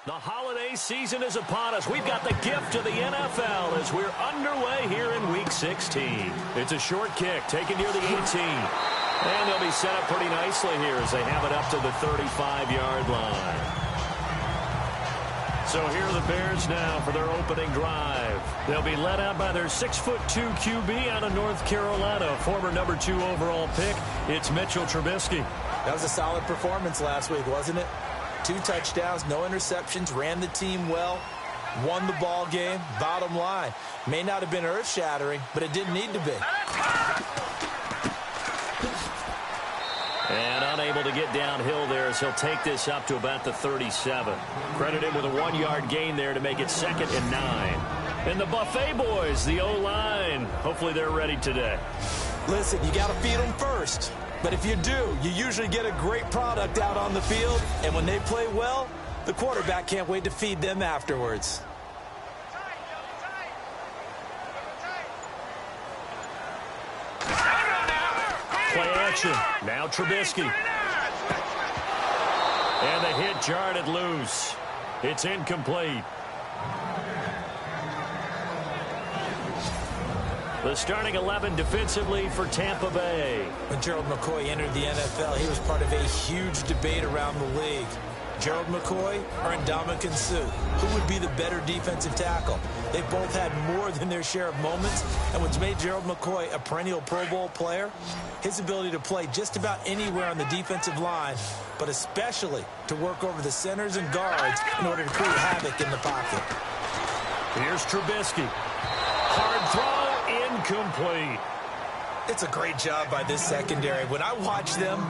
The holiday season is upon us. We've got the gift of the NFL as we're underway here in Week 16. It's a short kick taken near the 18. And they'll be set up pretty nicely here as they have it up to the 35-yard line. So here are the Bears now for their opening drive. They'll be led out by their 6'2" QB out of North Carolina, former number 2 overall pick. It's Mitchell Trubisky. That was a solid performance last week, wasn't it? 2 touchdowns, no interceptions, ran the team well, won the ball game. Bottom line, may not have been earth-shattering, but it didn't need to be. And unable to get downhill there as he'll take this up to about the 37. Credit him with a 1-yard gain there to make it 2nd and 9. And the Buffet boys, the O-line, hopefully they're ready today. Listen, you got to feed them first. But if you do, you usually get a great product out on the field. And when they play well, the quarterback can't wait to feed them afterwards. Play action. Now Trubisky. And the hit jarred it loose. It's incomplete. The starting 11 defensively for Tampa Bay. When Gerald McCoy entered the NFL, he was part of a huge debate around the league. Gerald McCoy or Ndamukong Suh? Who would be the better defensive tackle? They both had more than their share of moments, and what's made Gerald McCoy a perennial Pro Bowl player? His ability to play just about anywhere on the defensive line, but especially to work over the centers and guards in order to create havoc in the pocket. Here's Trubisky. Hard throw. Incomplete. It's a great job by this secondary. When I watch them,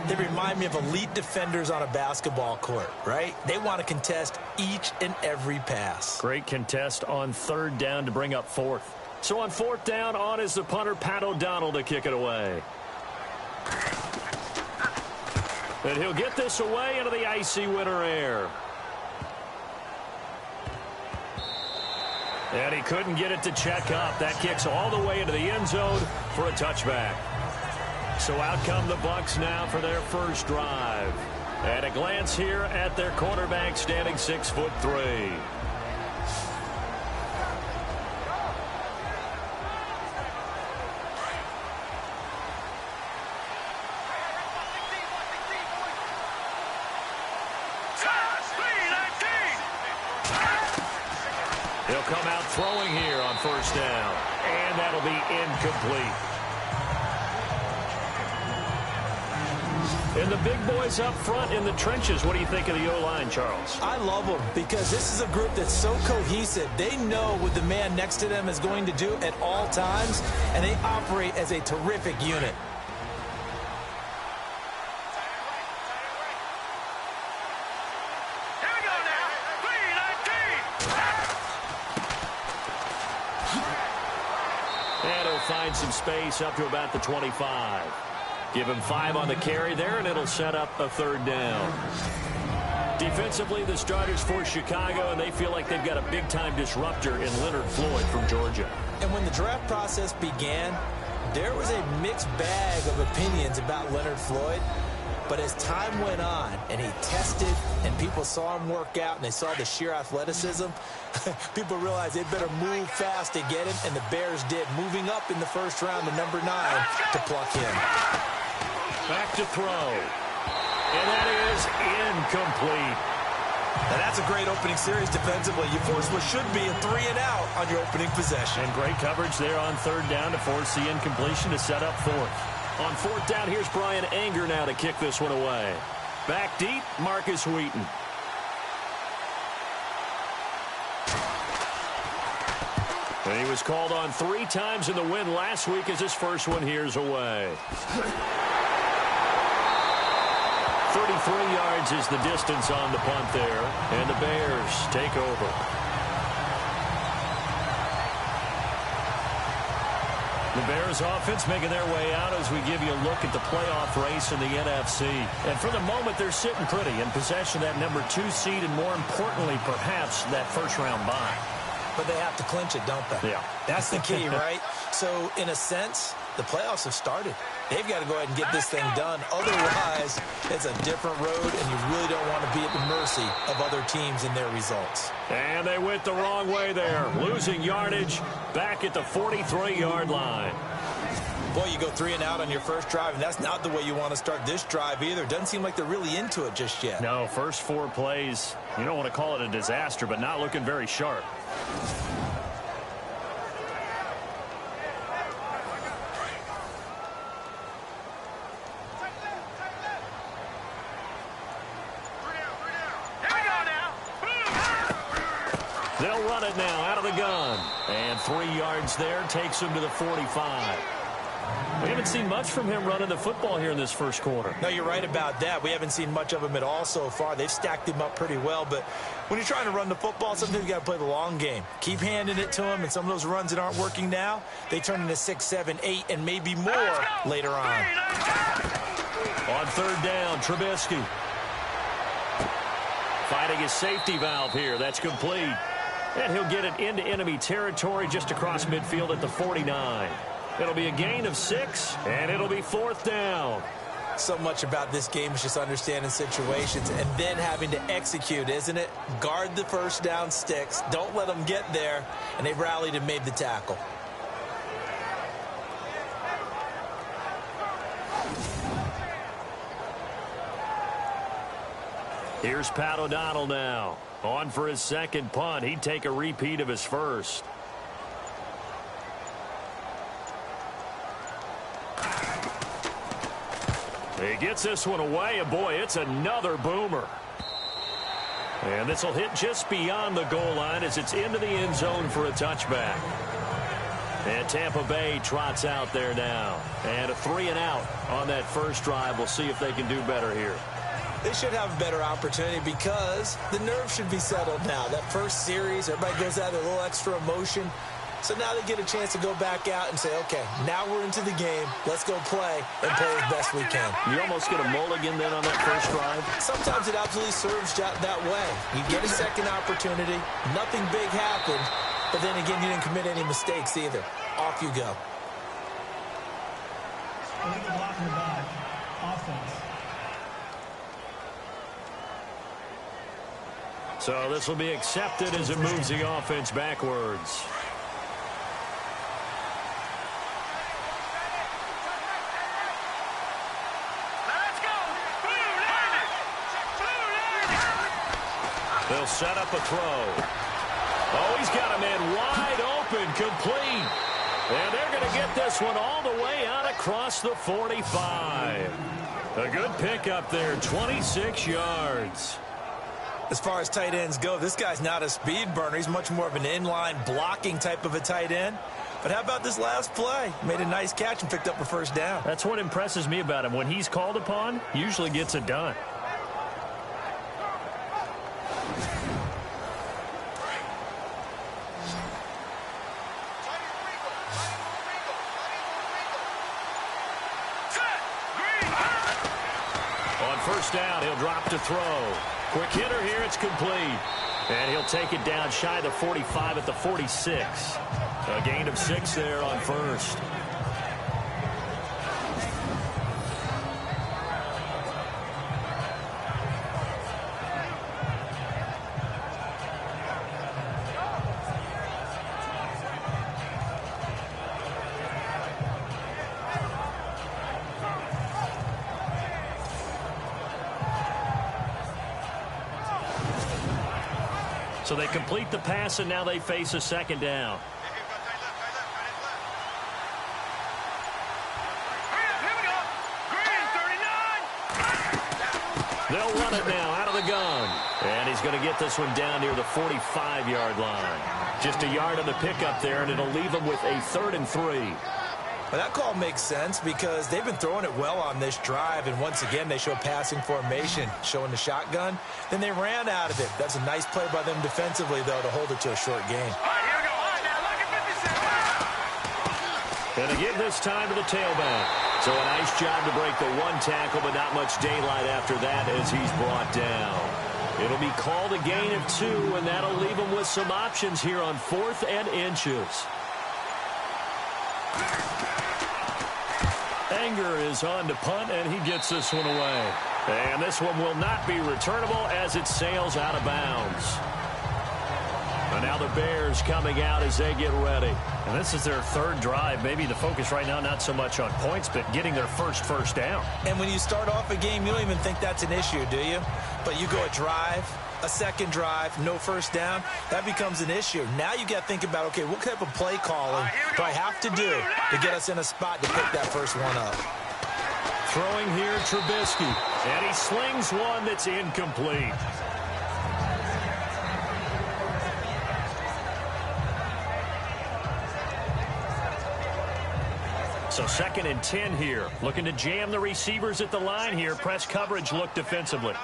they remind me of elite defenders on a basketball court, right? They want to contest each and every pass. Great contest on 3rd down to bring up 4th. So on 4th down, on is the punter, Pat O'Donnell, to kick it away. And he'll get this away into the icy winter air. And he couldn't get it to check up. That kicks all the way into the end zone for a touchback. So out come the Bucs now for their first drive. And a glance here at their quarterback standing 6'3". He'll come out throwing here on 1st down. And that'll be incomplete. And the big boys up front in the trenches. What do you think of the O-line, Charles? I love them because this is a group that's so cohesive. They know what the man next to them is going to do at all times, and they operate as a terrific unit. Find some space up to about the 25. Give him 5 on the carry there, and it'll set up a 3rd down. Defensively, the starters for Chicago, and they feel like they've got a big-time disruptor in Leonard Floyd from Georgia. And when the draft process began, there was a mixed bag of opinions about Leonard Floyd. But as time went on and he tested and people saw him work out and they saw the sheer athleticism, people realized they better move fast to get him, and the Bears did, moving up in the 1st round to number 9 to pluck him. Back to throw. And that is incomplete. Now that's a great opening series defensively. You force what should be a 3-and-out on your opening possession. And great coverage there on 3rd down to force the incompletion to set up 4th. On 4th down, here's Brian Anger now to kick this one away. Back deep, Marcus Wheaton. And he was called on 3 times in the win last week as his first one here's away. 33 yards is the distance on the punt there. And the Bears take over. The Bears offense making their way out as we give you a look at the playoff race in the NFC. And for the moment, they're sitting pretty in possession of that number 2 seed and, more importantly, perhaps that first-round bye. But they have to clinch it, don't they? Yeah. That's the key, right? So, in a sense, the playoffs have started. They've got to go ahead and get this thing done. Otherwise, it's a different road, and you really don't want to be at the mercy of other teams and their results. And they went the wrong way there, losing yardage back at the 43-yard line. Boy, you go 3 and out on your first drive, and that's not the way you want to start this drive either. Doesn't seem like they're really into it just yet. No, first 4 plays, you don't want to call it a disaster, but not looking very sharp. They'll run it now out of the gun. And 3 yards there takes him to the 45. We haven't seen much from him running the football here in this first quarter. No, you're right about that. We haven't seen much of him at all so far. They've stacked him up pretty well, but when you're trying to run the football, sometimes you got to play the long game. Keep handing it to him, and some of those runs that aren't working now, they turn into 6, 7, 8, and maybe more later on. On third down, Trubisky. Fighting his safety valve here. That's complete. And he'll get it into enemy territory just across midfield at the 49. It'll be a gain of 6, and it'll be 4th down. So much about this game is just understanding situations and then having to execute, isn't it? Guard the first down sticks. Don't let them get there. And they rallied and made the tackle. Here's Pat O'Donnell now. On for his second punt. He'd take a repeat of his first. He gets this one away, and boy, it's another boomer. And this will hit just beyond the goal line as it's into the end zone for a touchback. And Tampa Bay trots out there now. And a 3 and out on that first drive. We'll see if they can do better here. They should have a better opportunity because the nerves should be settled now. That first series, everybody goes out with a little extra emotion. So now they get a chance to go back out and say, okay, now we're into the game. Let's go play and play as best we can. You almost get a mulligan then on that first drive? Sometimes it absolutely serves that way. You get a second opportunity. Nothing big happened. But then again, you didn't commit any mistakes either. Off you go. So this will be accepted as it moves the offense backwards. They'll set up a throw. Oh, he's got a man wide open, complete. And they're going to get this one all the way out across the 45. A good pickup there, 26 yards. As far as tight ends go, this guy's not a speed burner. He's much more of an inline blocking type of a tight end. But how about this last play? Made a nice catch and picked up a first down. That's what impresses me about him. When he's called upon, usually gets it done. On first down, he'll drop to throw. Quick hitter here, it's complete. And he'll take it down shy the 45 at the 46. A gain of 6 there on first. So they complete the pass, and now they face a second down. They'll run it now out of the gun. And he's going to get this one down near the 45-yard line. Just a yard on the pickup there, and it'll leave him with a 3rd and 3. Well, that call makes sense because they've been throwing it well on this drive, and once again they show passing formation, showing the shotgun. Then they ran out of it. That's a nice play by them defensively, though, to hold it to a short game. And to give this time to the tailback. So a nice job to break the 1 tackle, but not much daylight after that as he's brought down. It'll be called a gain of 2, and that'll leave him with some options here on 4th and inches. Hanger is on to punt, and he gets this one away. And this one will not be returnable as it sails out of bounds. And now the Bears coming out as they get ready. And this is their third drive. Maybe the focus right now not so much on points, but getting their first down. And when you start off a game, you don't even think that's an issue, do you? But you go a drive, a second drive, no first down, that becomes an issue. Now you got to think about, okay, what type of play calling do I have to do to get us in a spot to pick that first one up? Throwing here, Trubisky. And he slings one that's incomplete. So 2nd and 10 here. Looking to jam the receivers at the line here. Press coverage look defensively.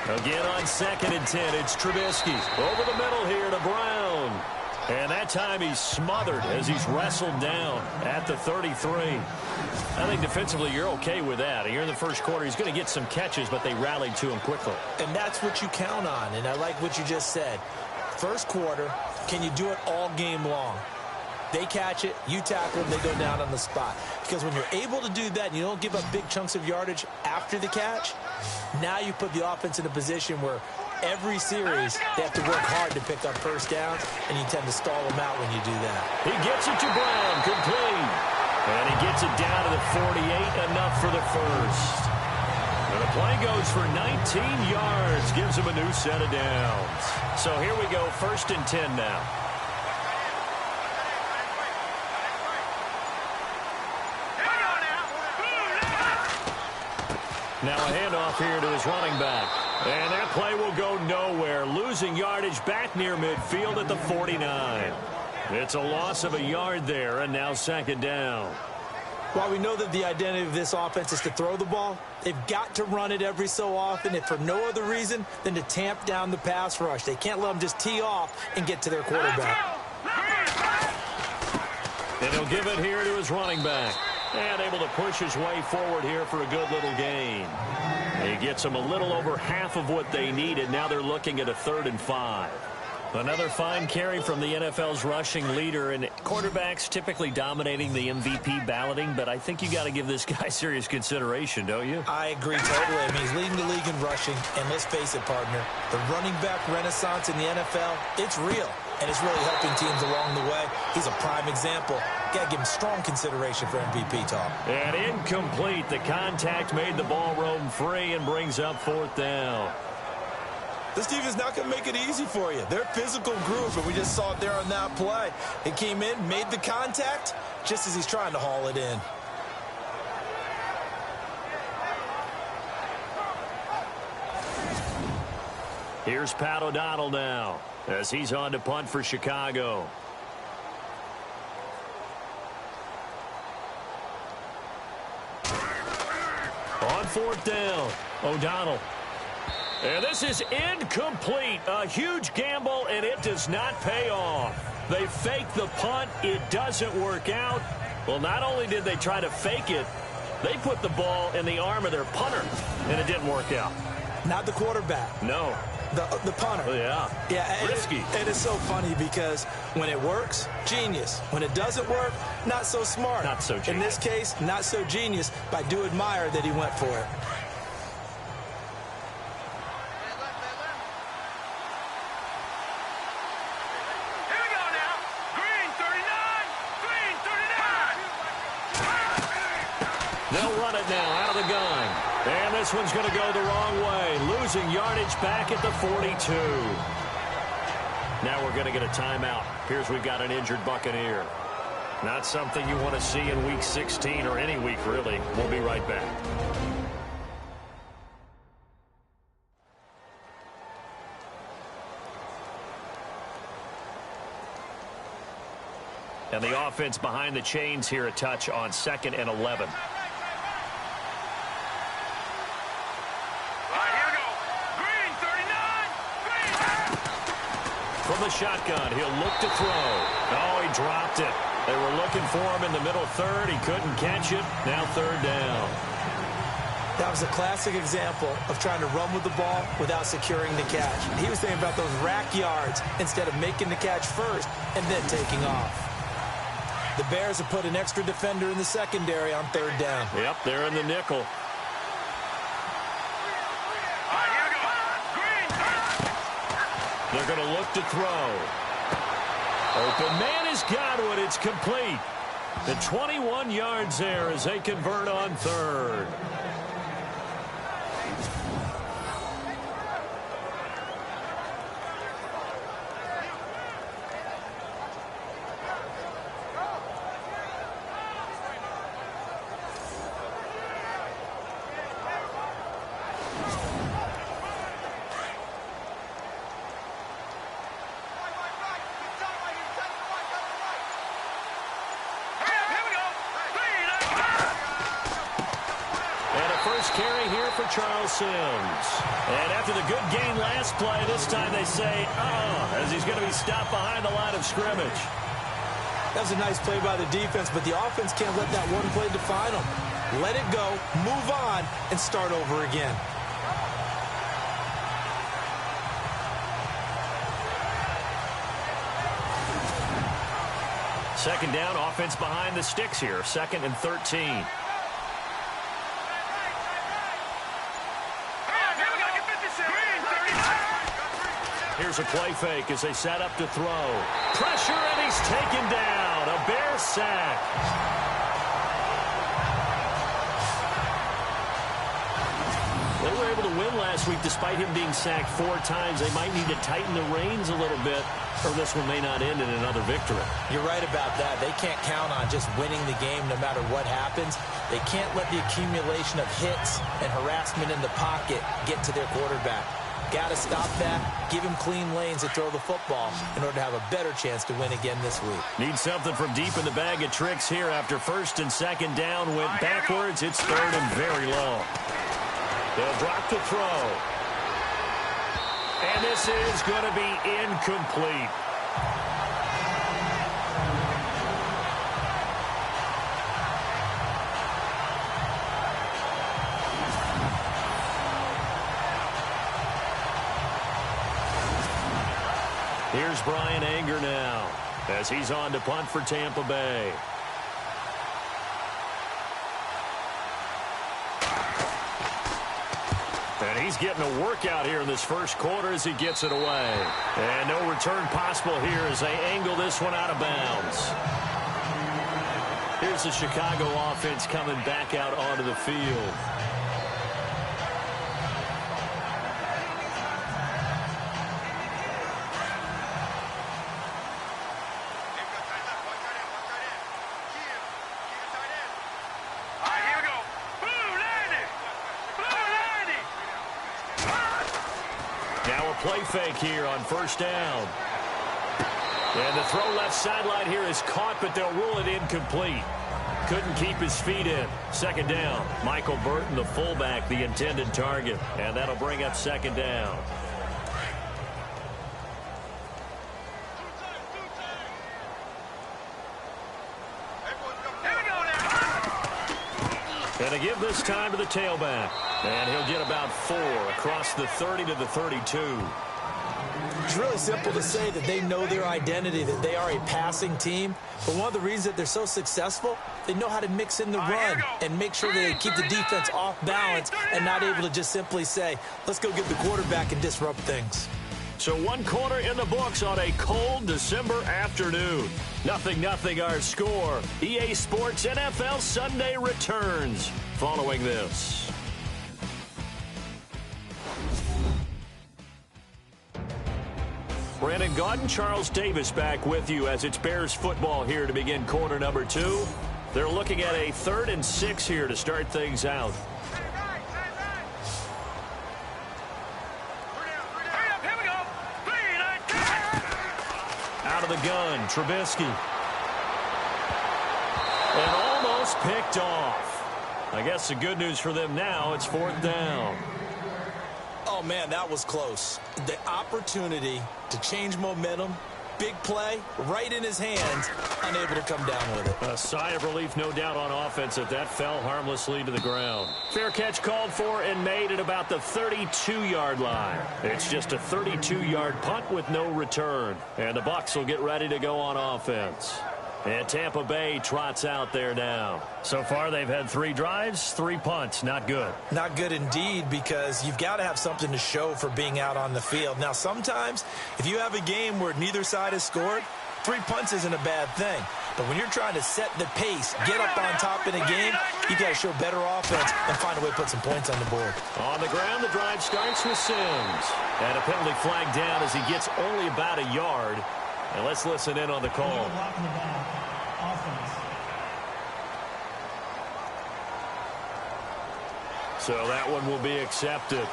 Again on 2nd and 10, it's Trubisky. Over the middle here to Brown. And that time he's smothered as he's wrestled down at the 33. I think defensively you're okay with that. Here in the first quarter, he's going to get some catches, but they rallied to him quickly. And that's what you count on, and I like what you just said. First quarter, can you do it all game long? They catch it, you tackle them, they go down on the spot. Because when you're able to do that and you don't give up big chunks of yardage after the catch, now you put the offense in a position where every series they have to work hard to pick up first downs, and you tend to stall them out when you do that. He gets it to Brown, complete. And he gets it down to the 48, enough for the first. And the play goes for 19 yards, gives him a new set of downs. So here we go, 1st and 10 now. Now a handoff here to his running back. And that play will go nowhere, losing yardage back near midfield at the 49. It's a loss of a yard there, and now 2nd down. While we know that the identity of this offense is to throw the ball, they've got to run it every so often, if for no other reason than to tamp down the pass rush. They can't let them just tee off and get to their quarterback. And he'll give it here to his running back. And able to push his way forward here for a good little gain. He gets them a little over half of what they needed. Now they're looking at a 3rd and 5. Another fine carry from the NFL's rushing leader, and quarterbacks typically dominating the MVP balloting, but I think you got to give this guy serious consideration, don't you? I agree totally. I mean, he's leading the league in rushing, and let's face it, partner, the running back renaissance in the NFL, it's real, and it's really helping teams along the way. He's a prime example. Got to give him strong consideration for MVP talk. And incomplete. The contact made the ball roam free and brings up 4th down. This team is not going to make it easy for you. They're a physical group, and we just saw it there on that play. It came in, made the contact, just as he's trying to haul it in. Here's Pat O'Donnell now as he's on to punt for Chicago. On 4th down, O'Donnell. And this is incomplete. A huge gamble, and it does not pay off. They fake the punt. It doesn't work out. Well, not only did they try to fake it, they put the ball in the arm of their punter, and it didn't work out. Not the quarterback. No. The punter. Oh, yeah. Yeah. Risky. It is so funny because when it works, genius. When it doesn't work, not so smart. Not so genius. In this case, not so genius, but I do admire that he went for it. They'll run it now out of the gun. And this one's going to go the wrong way. Losing yardage back at the 42. Now we're going to get a timeout. Here's we've got an injured Buccaneer. Not something you want to see in Week 16 or any week, really. We'll be right back. And the offense behind the chains here a touch on 2nd and 11. From the shotgun, he'll look to throw. Oh, he dropped it. They were looking for him in the middle 3rd. He couldn't catch it. Now 3rd down. That was a classic example of trying to run with the ball without securing the catch. He was thinking about those rack yards instead of making the catch first and then taking off. The Bears have put an extra defender in the secondary on third down. Yep, they're in the nickel. They're going to look to throw. Open man is Godwin. It's complete. The 21 yards there as they convert on third. Carry here for Charles Sims. And after the good gain last play, this time they say, as he's going to be stopped behind the line of scrimmage. That was a nice play by the defense, but the offense can't let that one play define them. Let it go, move on, and start over again. Second down, offense behind the sticks here. 2nd and 13. Here's a play fake as they set up to throw. Pressure, and he's taken down. A Bear sack. They were able to win last week despite him being sacked 4 times. They might need to tighten the reins a little bit, or this one may not end in another victory. You're right about that. They can't count on just winning the game no matter what happens. They can't let the accumulation of hits and harassment in the pocket get to their quarterback. Got to stop that, give him clean lanes to throw the football in order to have a better chance to win again this week. Need something from deep in the bag of tricks here after 1st and 2nd down went backwards. It's 3rd and very long. They'll drop to throw. And this is going to be incomplete. Here's Brian Anger now as he's on to punt for Tampa Bay. And he's getting a workout here in this first quarter as he gets it away. And no return possible here as they angle this one out of bounds. Here's the Chicago offense coming back out onto the field. Play fake here on 1st down. And the throw left sideline here is caught, but they'll rule it incomplete. Couldn't keep his feet in. 2nd down. Michael Burton, the fullback, the intended target. And that'll bring up 2nd down. And to give this time to the tailback. And he'll get about 4 across the 30 to the 32. It's really simple to say that they know their identity, that they are a passing team. But one of the reasons that they're so successful, they know how to mix in the run and make sure that they keep the defense off balance and not able to just simply say, let's go get the quarterback and disrupt things. So 1 quarter in the books on a cold December afternoon. 0-0 our score. EA Sports NFL Sunday returns following this. Brandon Gaudin, Charles Davis back with you as it's Bears football here to begin quarter number 2. They're looking at a 3rd and 6 here to start things out. Out of the gun, Trubisky. And almost picked off. I guess the good news for them now, it's 4th down. Oh, man, that was close. The opportunity to change momentum, big play, right in his hands, unable to come down with it. A sigh of relief, no doubt, on offense that fell harmlessly to the ground. Fair catch called for and made at about the 32-yard line. It's just a 32-yard punt with no return. And the Bucs will get ready to go on offense. And Tampa Bay trots out there now. So far, they've had 3 drives, 3 punts. Not good. Not good indeed, because you've got to have something to show for being out on the field. Now, sometimes, if you have a game where neither side has scored, 3 punts isn't a bad thing. But when you're trying to set the pace, get up on top in a game, you've got to show better offense and find a way to put some points on the board. On the ground, the drive starts with Sims. And a penalty flag down as he gets only about a yard. And let's listen in on the call. So that one will be accepted.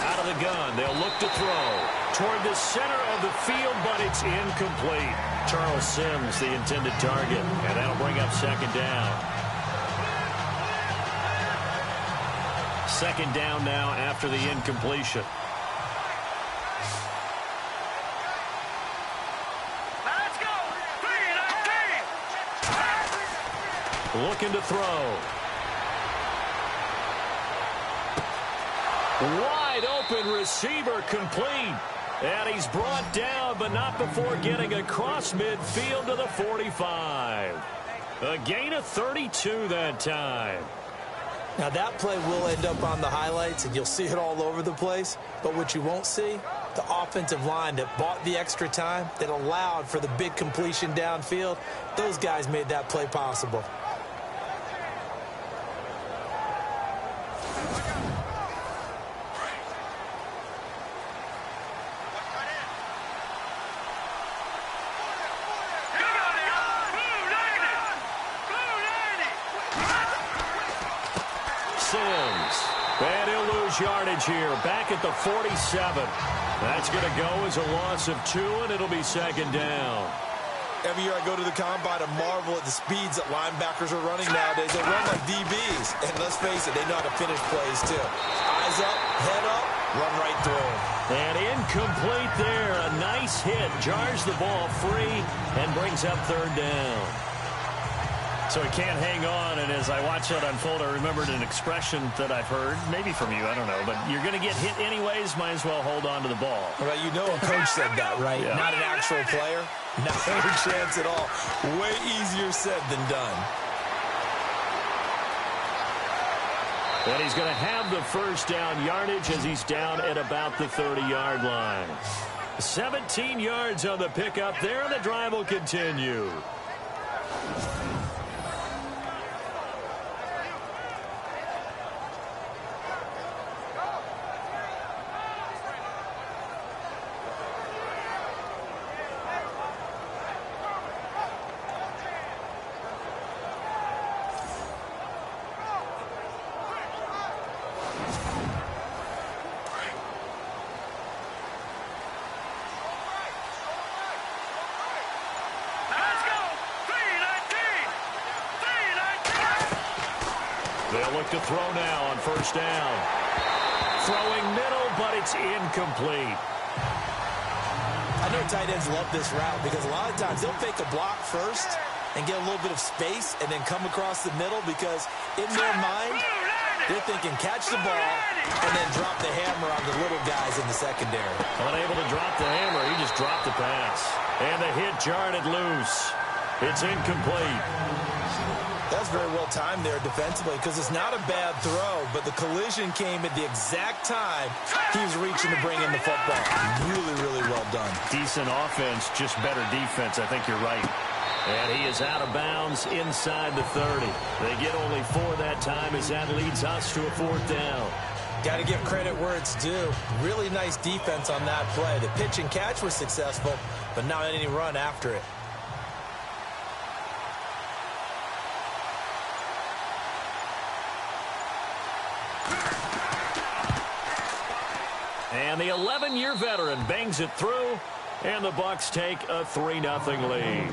Out of the gun, they'll look to throw toward the center of the field, but it's incomplete. Charles Sims, the intended target, and that'll bring up second down. Second down now after the incompletion. Let's go. 3-19. Looking to throw. Wide open receiver complete. And he's brought down, but not before getting across midfield to the 45. A gain of 32 that time. Now, that play will end up on the highlights, and you'll see it all over the place. But what you won't see, the offensive line that bought the extra time, that allowed for the big completion downfield, those guys made that play possible. Yardage here, back at the 47. That's going to go as a loss of 2, and it'll be second down. Every year I go to the combine, I marvel at the speeds that linebackers are running nowadays. They run like DBs, and let's face it, they know how to finish plays too. Eyes up, head up, run right through them. And incomplete there. A nice hit, jars the ball free, and brings up third down. So he can't hang on, and as I watch that unfold, I remembered an expression that I've heard, maybe from you, I don't know, but you're going to get hit anyways, might as well hold on to the ball. Well, you know a coach said that, right? Yeah. Not an actual player. Not a chance at all. Way easier said than done. And he's going to have the first down yardage as he's down at about the 30-yard line. 17 yards on the pickup there, and the drive will continue. They'll look to throw now on first down. Throwing middle, but it's incomplete. I know tight ends love this route because a lot of times they'll fake a block first and get a little bit of space and then come across the middle because in their mind, they're thinking catch the ball and then drop the hammer on the little guys in the secondary. Unable to drop the hammer, he just dropped the pass. And the hit jarred it loose. It's incomplete. That's very well timed there defensively because it's not a bad throw, but the collision came at the exact time he was reaching to bring in the football. Really, really well done. Decent offense, just better defense. I think you're right. And he is out of bounds inside the 30. They get only 4 that time as that leads us to a 4th down. Got to give credit where it's due. Really nice defense on that play. The pitch and catch was successful, but not any run after it. And the 11-year veteran bangs it through, and the Bucs take a 3-0 lead.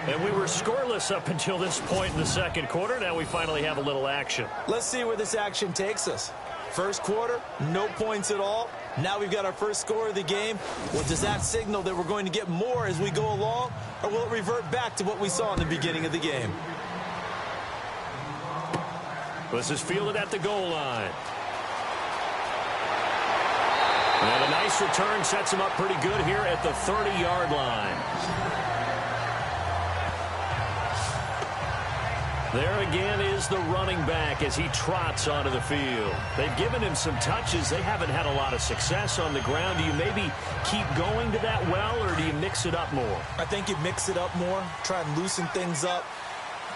And we were scoreless up until this point in the second quarter. Now we finally have a little action. Let's see where this action takes us. First quarter, no points at all. Now we've got our first score of the game. Well, does that signal that we're going to get more as we go along, or will it revert back to what we saw in the beginning of the game? This is fielded at the goal line. And a nice return sets him up pretty good here at the 30-yard line. There again is the running back as he trots onto the field. They've given him some touches. They haven't had a lot of success on the ground. Do you maybe keep going to that well, or do you mix it up more? I think you mix it up more, try and loosen things up.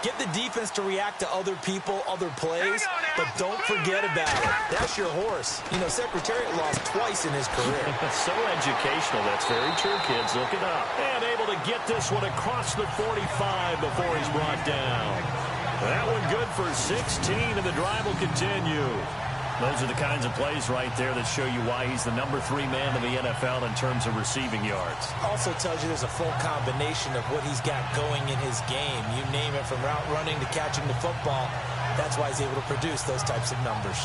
Get the defense to react to other people, other plays, but don't forget about it. That's your horse. You know, Secretariat lost twice in his career. So educational. That's very true, kids. Look it up. And able to get this one across the 45 before he's brought down. That one good for 16, and the drive will continue. Those are the kinds of plays right there that show you why he's the #3 man in the NFL in terms of receiving yards. Also tells you there's a full combination of what he's got going in his game. You name it, from route running to catching the football. That's why he's able to produce those types of numbers.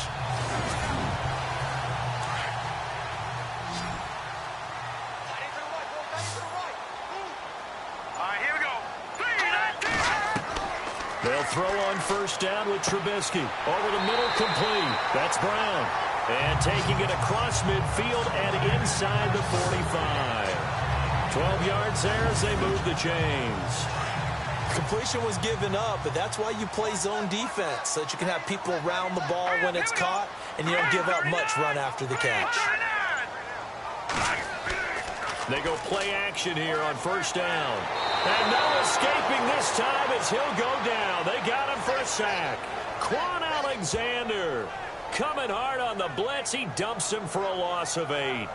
They'll throw on first down with Trubisky. Over the middle, complete. That's Brown. And taking it across midfield and inside the 45. 12 yards there as they move the chains. Completion was given up, but that's why you play zone defense, so that you can have people around the ball when it's caught, and you don't give up much run after the catch. They go play action here on first down. And no escaping this time as he'll go down. They got him for a sack. Quan Alexander coming hard on the blitz. He dumps him for a loss of 8.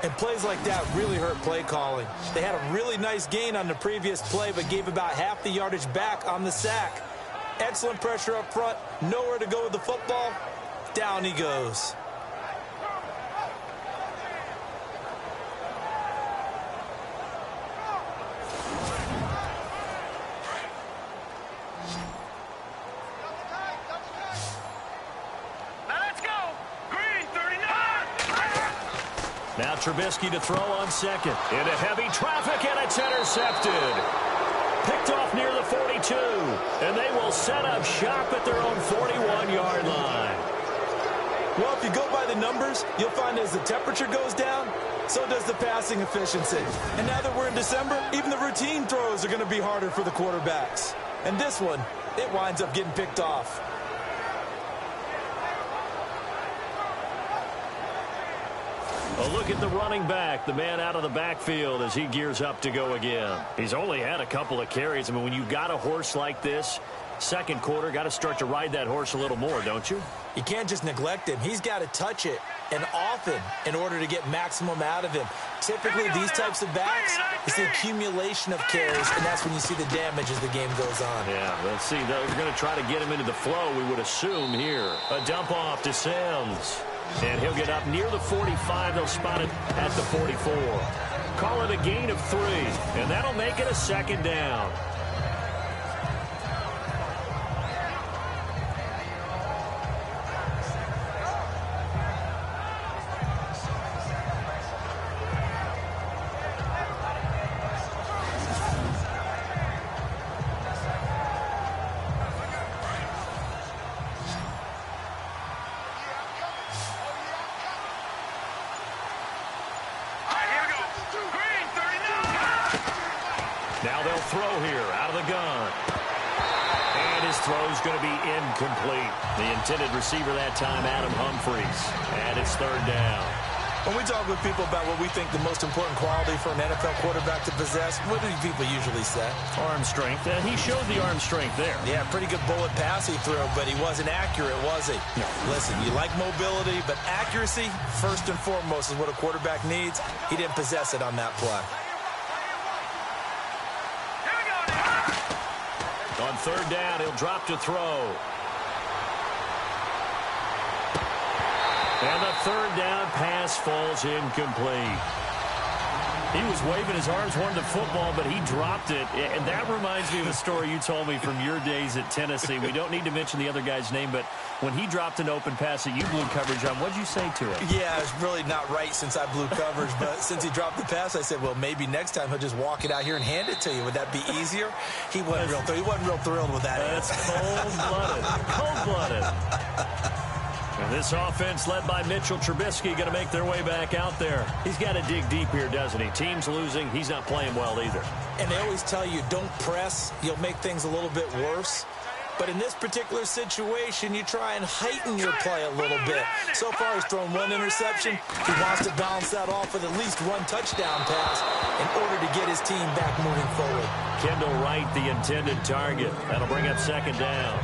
And plays like that really hurt play calling. They had a really nice gain on the previous play, but gave about half the yardage back on the sack. Excellent pressure up front. Nowhere to go with the football. Down he goes. Now Trubisky to throw on second. Into heavy traffic, and it's intercepted. Picked off near the 42. And they will set up shop at their own 41-yard line. Well, if you go by the numbers, you'll find as the temperature goes down, so does the passing efficiency. And now that we're in December, even the routine throws are going to be harder for the quarterbacks. And this one, it winds up getting picked off. A look at the running back, the man out of the backfield as he gears up to go again. He's only had a couple of carries. I mean, when you've got a horse like this, second quarter, got to start to ride that horse a little more, don't you? You can't just neglect him. He's got to touch it, and often, in order to get maximum out of him. Typically, these types of backs, it's the accumulation of carries, and that's when you see the damage as the game goes on. Yeah, let's see. They're going to try to get him into the flow, we would assume here. A dump off to Sims. And he'll get up near the 45. They'll spot it at the 44. Call it a gain of 3. And that'll make it a second down. Now they'll throw here out of the gun. And his throw's going to be incomplete. The intended receiver that time, Adam Humphries. And it's third down. When we talk with people about what we think the most important quality for an NFL quarterback to possess, what do people usually say? Arm strength. He showed the arm strength there. Yeah, pretty good bullet pass he threw, but he wasn't accurate, was he? No. Listen, you like mobility, but accuracy, first and foremost, is what a quarterback needs. He didn't possess it on that play. On third down, he'll drop to throw. And the third down pass falls incomplete. He was waving his arms, wanted the football, but he dropped it. And that reminds me of a story you told me from your days at Tennessee. We don't need to mention the other guy's name, but when he dropped an open pass that you blew coverage on, what did you say to him? Yeah, it's really not right since I blew coverage, but since he dropped the pass, I said, well, maybe next time he'll just walk it out here and hand it to you. Would that be easier? He wasn't real thrilled with that. That's cold-blooded. Cold-blooded. And This offense led by Mitchell Trubisky going to make their way back out there. He's got to dig deep here, doesn't he? Team's losing. He's not playing well either. And they always tell you, don't press. You'll make things a little bit worse. But in this particular situation, you try and heighten your play a little bit. So far, he's thrown one interception. He wants to balance that off with at least one touchdown pass in order to get his team back moving forward. Kendall Wright, the intended target. That'll bring up second down.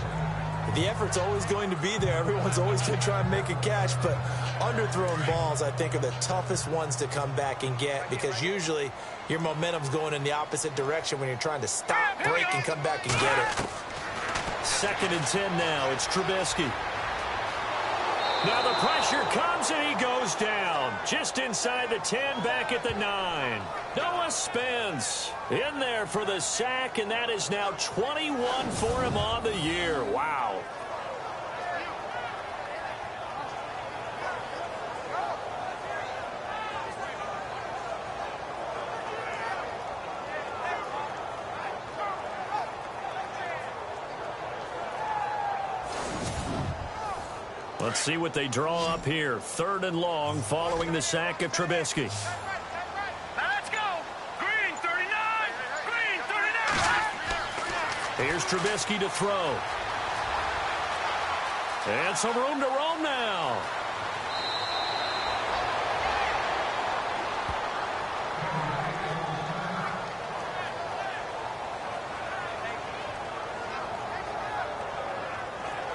The effort's always going to be there. Everyone's always going to try and make a catch, but underthrown balls, I think, are the toughest ones to come back and get because usually your momentum's going in the opposite direction when you're trying to stop, break, and come back and get it. 2nd and 10 now. It's Trubisky. Now the pressure comes and he goes down. Just inside the 10, back at the 9. Noah Spence in there for the sack, and that is now 21 for him on the year. Wow. Let's see what they draw up here. 3rd and long following the sack of Trubisky. Let's go. Green 39. Green 39. Here's Trubisky to throw. And some room to roam now.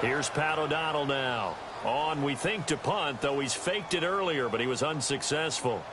Here's Pat O'Donnell now. On, we think, to punt, though he's faked it earlier, but he was unsuccessful.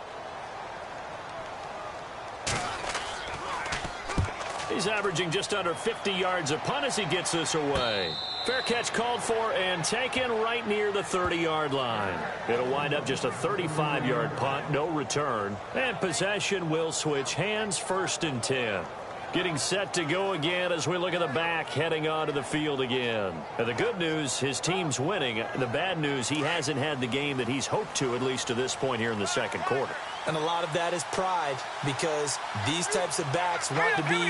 He's averaging just under 50 yards a punt as he gets this away. Fair catch called for and taken right near the 30-yard line. It'll wind up just a 35-yard punt, no return. And possession will switch hands, 1st and 10. Getting set to go again as we look at the back heading onto the field again. And the good news, his team's winning. The bad news, he hasn't had the game that he's hoped to, at least to this point here in the 2nd quarter. And a lot of that is pride because these types of backs want to be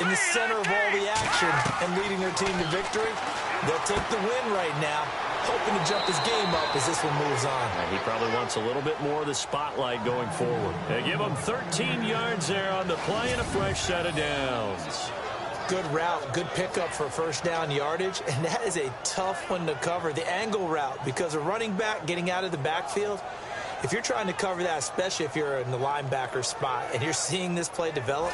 in the center of all the action and leading their team to victory. They'll take the win right now, hoping to jump his game up as this one moves on. And he probably wants a little bit more of the spotlight going forward. They give him 13 yards there on the play and a fresh set of downs. Good route, good pickup for 1st down yardage, and that is a tough one to cover. The angle route, because a running back getting out of the backfield, if you're trying to cover that, especially if you're in the linebacker spot and you're seeing this play develop,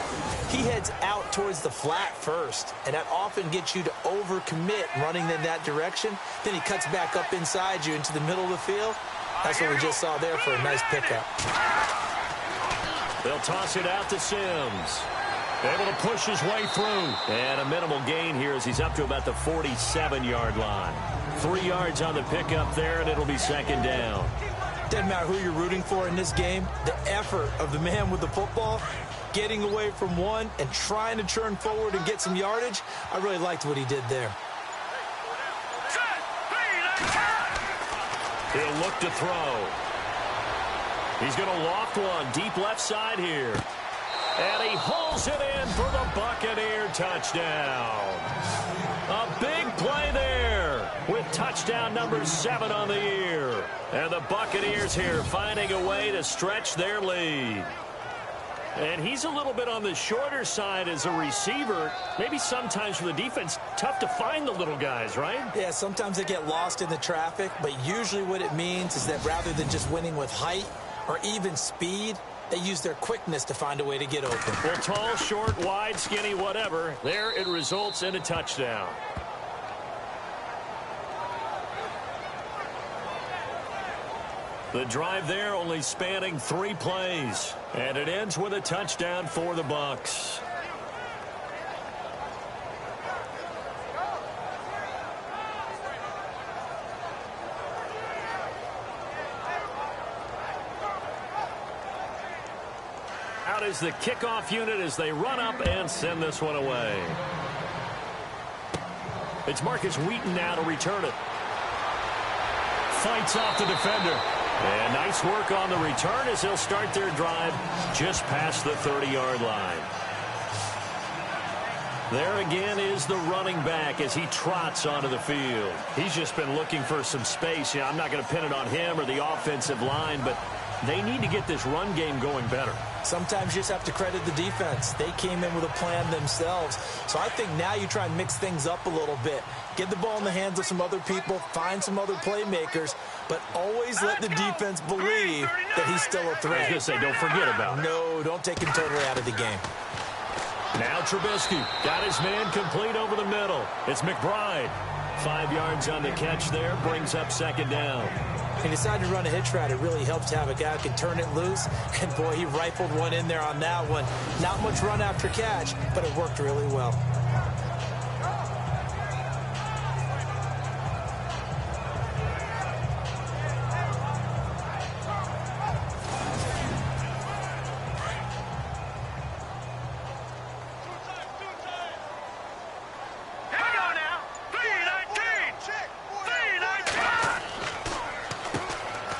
he heads out towards the flat first, and that often gets you to overcommit running in that direction. Then he cuts back up inside you into the middle of the field. That's what we just saw there for a nice pickup. They'll toss it out to Sims. Able to push his way through. And a minimal gain here as he's up to about the 47-yard line. 3 yards on the pickup there, and it'll be 2nd down. Doesn't matter who you're rooting for in this game. The effort of the man with the football, getting away from one and trying to turn forward and get some yardage, I really liked what he did there. He'll look to throw. He's going to loft one deep left side here. And he hauls it in for the Buccaneer touchdown. A big play there with touchdown number 7 on the year. And the Buccaneers here finding a way to stretch their lead. And he's a little bit on the shorter side as a receiver. Maybe sometimes for the defense, tough to find the little guys, right? Yeah, sometimes they get lost in the traffic, but usually what it means is that rather than just winning with height or even speed, they use their quickness to find a way to get open. Well, tall, short, wide, skinny, whatever. There it results in a touchdown. The drive there only spanning 3 plays. And it ends with a touchdown for the Bucs. Out is the kickoff unit as they run up and send this one away. It's Marcus Wheaton now to return it. Fights off the defender. And nice work on the return as they'll start their drive just past the 30-yard line. There again is the running back as he trots onto the field. He's just been looking for some space. Yeah, I'm not going to pin it on him or the offensive line, but they need to get this run game going better. Sometimes you just have to credit the defense. They came in with a plan themselves. So I think now you try and mix things up a little bit. Get the ball in the hands of some other people, find some other playmakers, but always let the defense believe that he's still a threat. I was going to say, don't forget about it. No, don't take him totally out of the game. Now Trubisky got his man complete over the middle. It's McBride. 5 yards on the catch there, brings up second down. He decided to run a hitch route. It really helps to have a guy who can turn it loose. And, boy, he rifled one in there on that one. Not much run after catch, but it worked really well.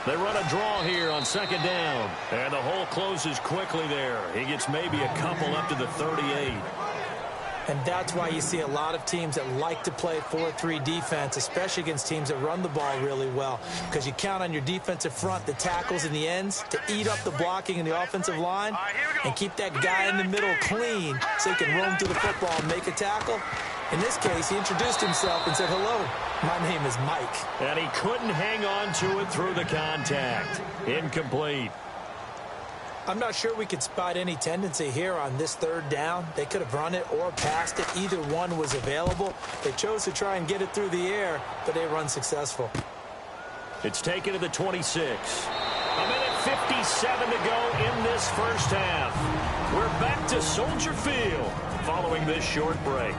They run a draw here on second down. And the hole closes quickly there. He gets maybe a couple up to the 38. And that's why you see a lot of teams that like to play 4-3 defense, especially against teams that run the ball really well, because you count on your defensive front, the tackles and the ends, to eat up the blocking in the offensive line and keep that guy in the middle clean so he can roam to the football and make a tackle. In this case, he introduced himself and said, "Hello, my name is Mike." And he couldn't hang on to it through the contact. Incomplete. I'm not sure we could spot any tendency here on this third down. They could have run it or passed it. Either one was available. They chose to try and get it through the air, but they run successful. It's taken to the 26. A minute 57 to go in this first half. We're back to Soldier Field following this short break.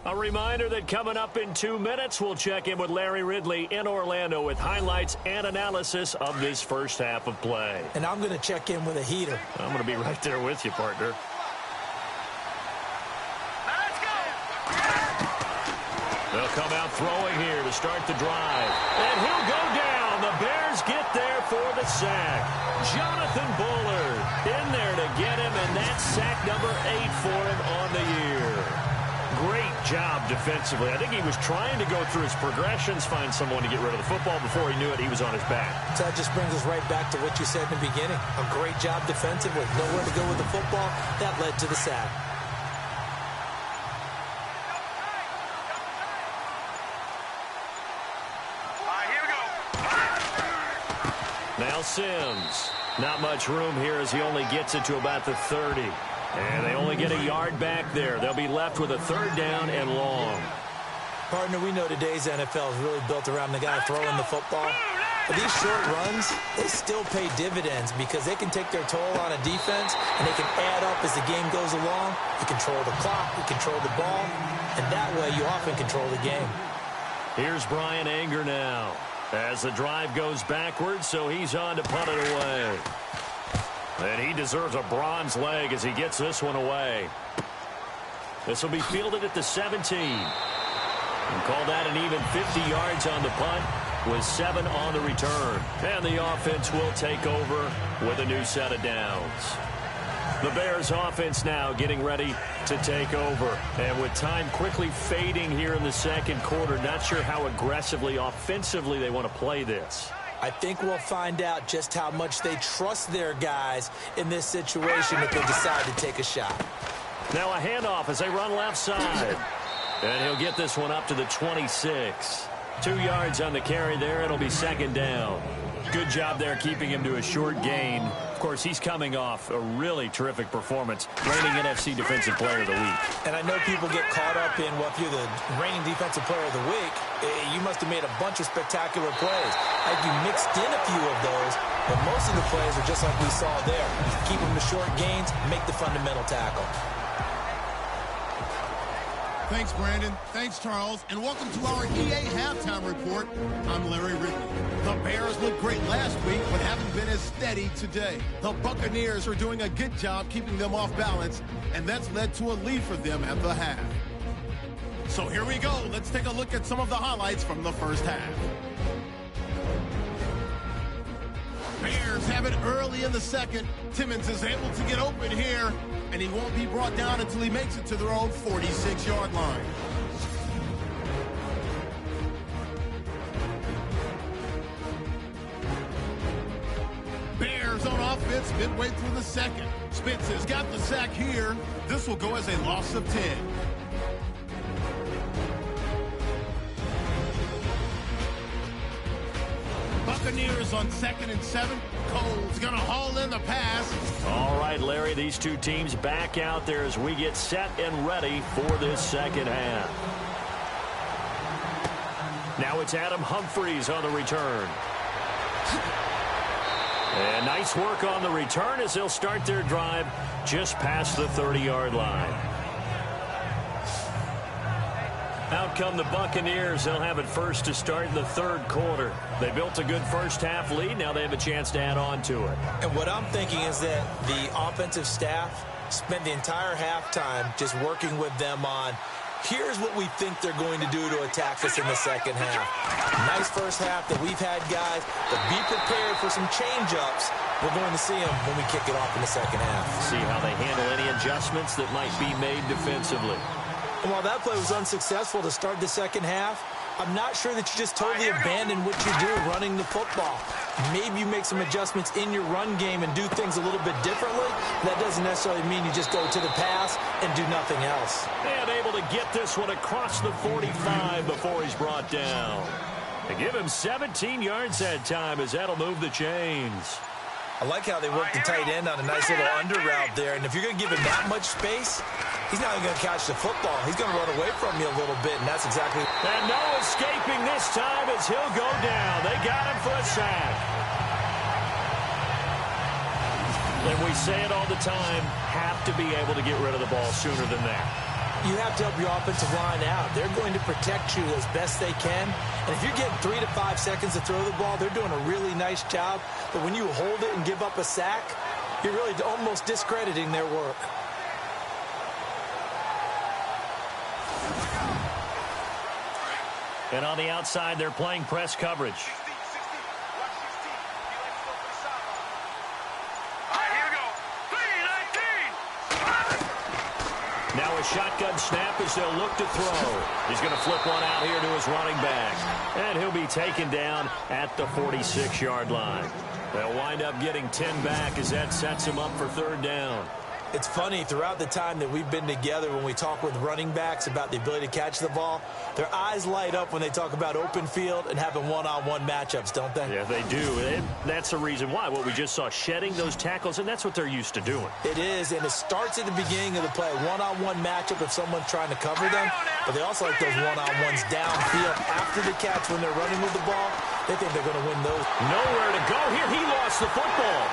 A reminder that coming up in 2 minutes, we'll check in with Larry Ridley in Orlando with highlights and analysis of this first half of play. And I'm going to check in with a heater. I'm going to be right there with you, partner. Let's go! They'll come out throwing here to start the drive. And he'll go down. The Bears get there for the sack. Jonathan Bullard in there to get him, and that's sack number 8 for him on the year. Great job defensively. I think he was trying to go through his progressions, find someone to get rid of the football. Before he knew it, he was on his back. So that just brings us right back to what you said in the beginning. A great job defensively. Nowhere to go with the football. That led to the sack. Here we go. Now Sims. Not much room here as he only gets it to about the 30. And they only get a yard back there. They'll be left with a third down and long. Partner, we know today's NFL is really built around the guy throwing the football. But these short runs, they still pay dividends because they can take their toll on a defense and they can add up as the game goes along. You control the clock, you control the ball, and that way you often control the game. Here's Brian Anger now as the drive goes backwards, so he's on to punt it away. And he deserves a bronze leg as he gets this one away. This will be fielded at the 17. And call that an even 50 yards on the punt with 7 on the return. And the offense will take over with a new set of downs. The Bears offense now getting ready to take over. And with time quickly fading here in the second quarter, not sure how aggressively offensively they want to play this. I think we'll find out just how much they trust their guys in this situation if they decide to take a shot. Now a handoff as they run left side. And he'll get this one up to the 26. 2 yards on the carry there. It'll be second down. Good job there keeping him to a short gain. Of course, he's coming off a really terrific performance, reigning NFC Defensive Player of the Week. And I know people get caught up in, well, if you're the reigning Defensive Player of the Week, you must have made a bunch of spectacular plays. Like you mixed in a few of those, but most of the plays are just like we saw there. Keep them to short gains, make the fundamental tackle. Thanks, Brandon. Thanks, Charles. And welcome to our EA Halftime Report. I'm Larry Ridley. The Bears looked great last week, but haven't been as steady today. The Buccaneers are doing a good job keeping them off balance, and that's led to a lead for them at the half. So here we go. Let's take a look at some of the highlights from the first half. Bears have it early in the second. Timmons is able to get open here, and he won't be brought down until he makes it to their own 46-yard line. Bears on offense midway through the second. Spitz has got the sack here. This will go as a loss of 10. Buccaneers on 2nd and 7. Cole's going to haul in the pass. All right, Larry, these two teams back out there as we get set and ready for this second half. Now it's Adam Humphries on the return. And nice work on the return as they'll start their drive just past the 30-yard line. Out come the Buccaneers. They'll have it first to start in the third quarter. They built a good first-half lead. Now they have a chance to add on to it. And what I'm thinking is that the offensive staff spent the entire halftime just working with them on, here's what we think they're going to do to attack us in the second half. Nice first half that we've had, guys, but be prepared for some change-ups. We're going to see them when we kick it off in the second half. See how they handle any adjustments that might be made defensively. And while that play was unsuccessful to start the second half, I'm not sure that you just totally abandon what you do running the football. Maybe you make some adjustments in your run game and do things a little bit differently. That doesn't necessarily mean you just go to the pass and do nothing else. And able to get this one across the 45 before he's brought down. They give him 17 yards that time as that'll move the chains. I like how they work the tight end on a nice little under route there. And if you're going to give him that much space, he's not even going to catch the football. He's going to run away from you a little bit, and that's exactly... And no escaping this time as he'll go down. They got him for a sack. And we say it all the time, have to be able to get rid of the ball sooner than that. You have to help your offensive line out. They're going to protect you as best they can. And if you're getting 3 to 5 seconds to throw the ball, they're doing a really nice job. But when you hold it and give up a sack, you're really almost discrediting their work. And on the outside, they're playing press coverage. Now a shotgun snap as they'll look to throw. He's going to flip one out here to his running back. And he'll be taken down at the 46-yard line. They'll wind up getting 10 back as that sets him up for third down. It's funny, throughout the time that we've been together, when we talk with running backs about the ability to catch the ball, their eyes light up when they talk about open field and having one-on-one matchups, don't they? Yeah, they do. And that's the reason why. What we just saw, shedding those tackles, and that's what they're used to doing. It is, and it starts at the beginning of the play, one-on-one matchup if someone's trying to cover them, but they also like those one-on-ones downfield after the catch when they're running with the ball. They think they're going to win those. Nowhere to go here. He lost the football.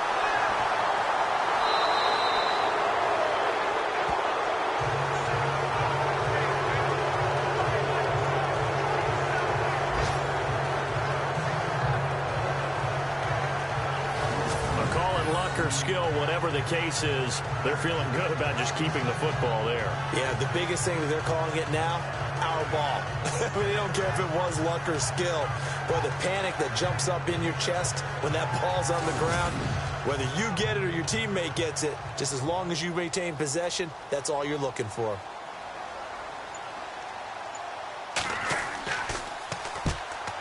Skill, whatever the case is, they're feeling good about just keeping the football there. Yeah, the biggest thing that they're calling it now, our ball. I mean, they don't care if it was luck or skill, but the panic that jumps up in your chest when that ball's on the ground, whether you get it or your teammate gets it, just as long as you retain possession, that's all you're looking for.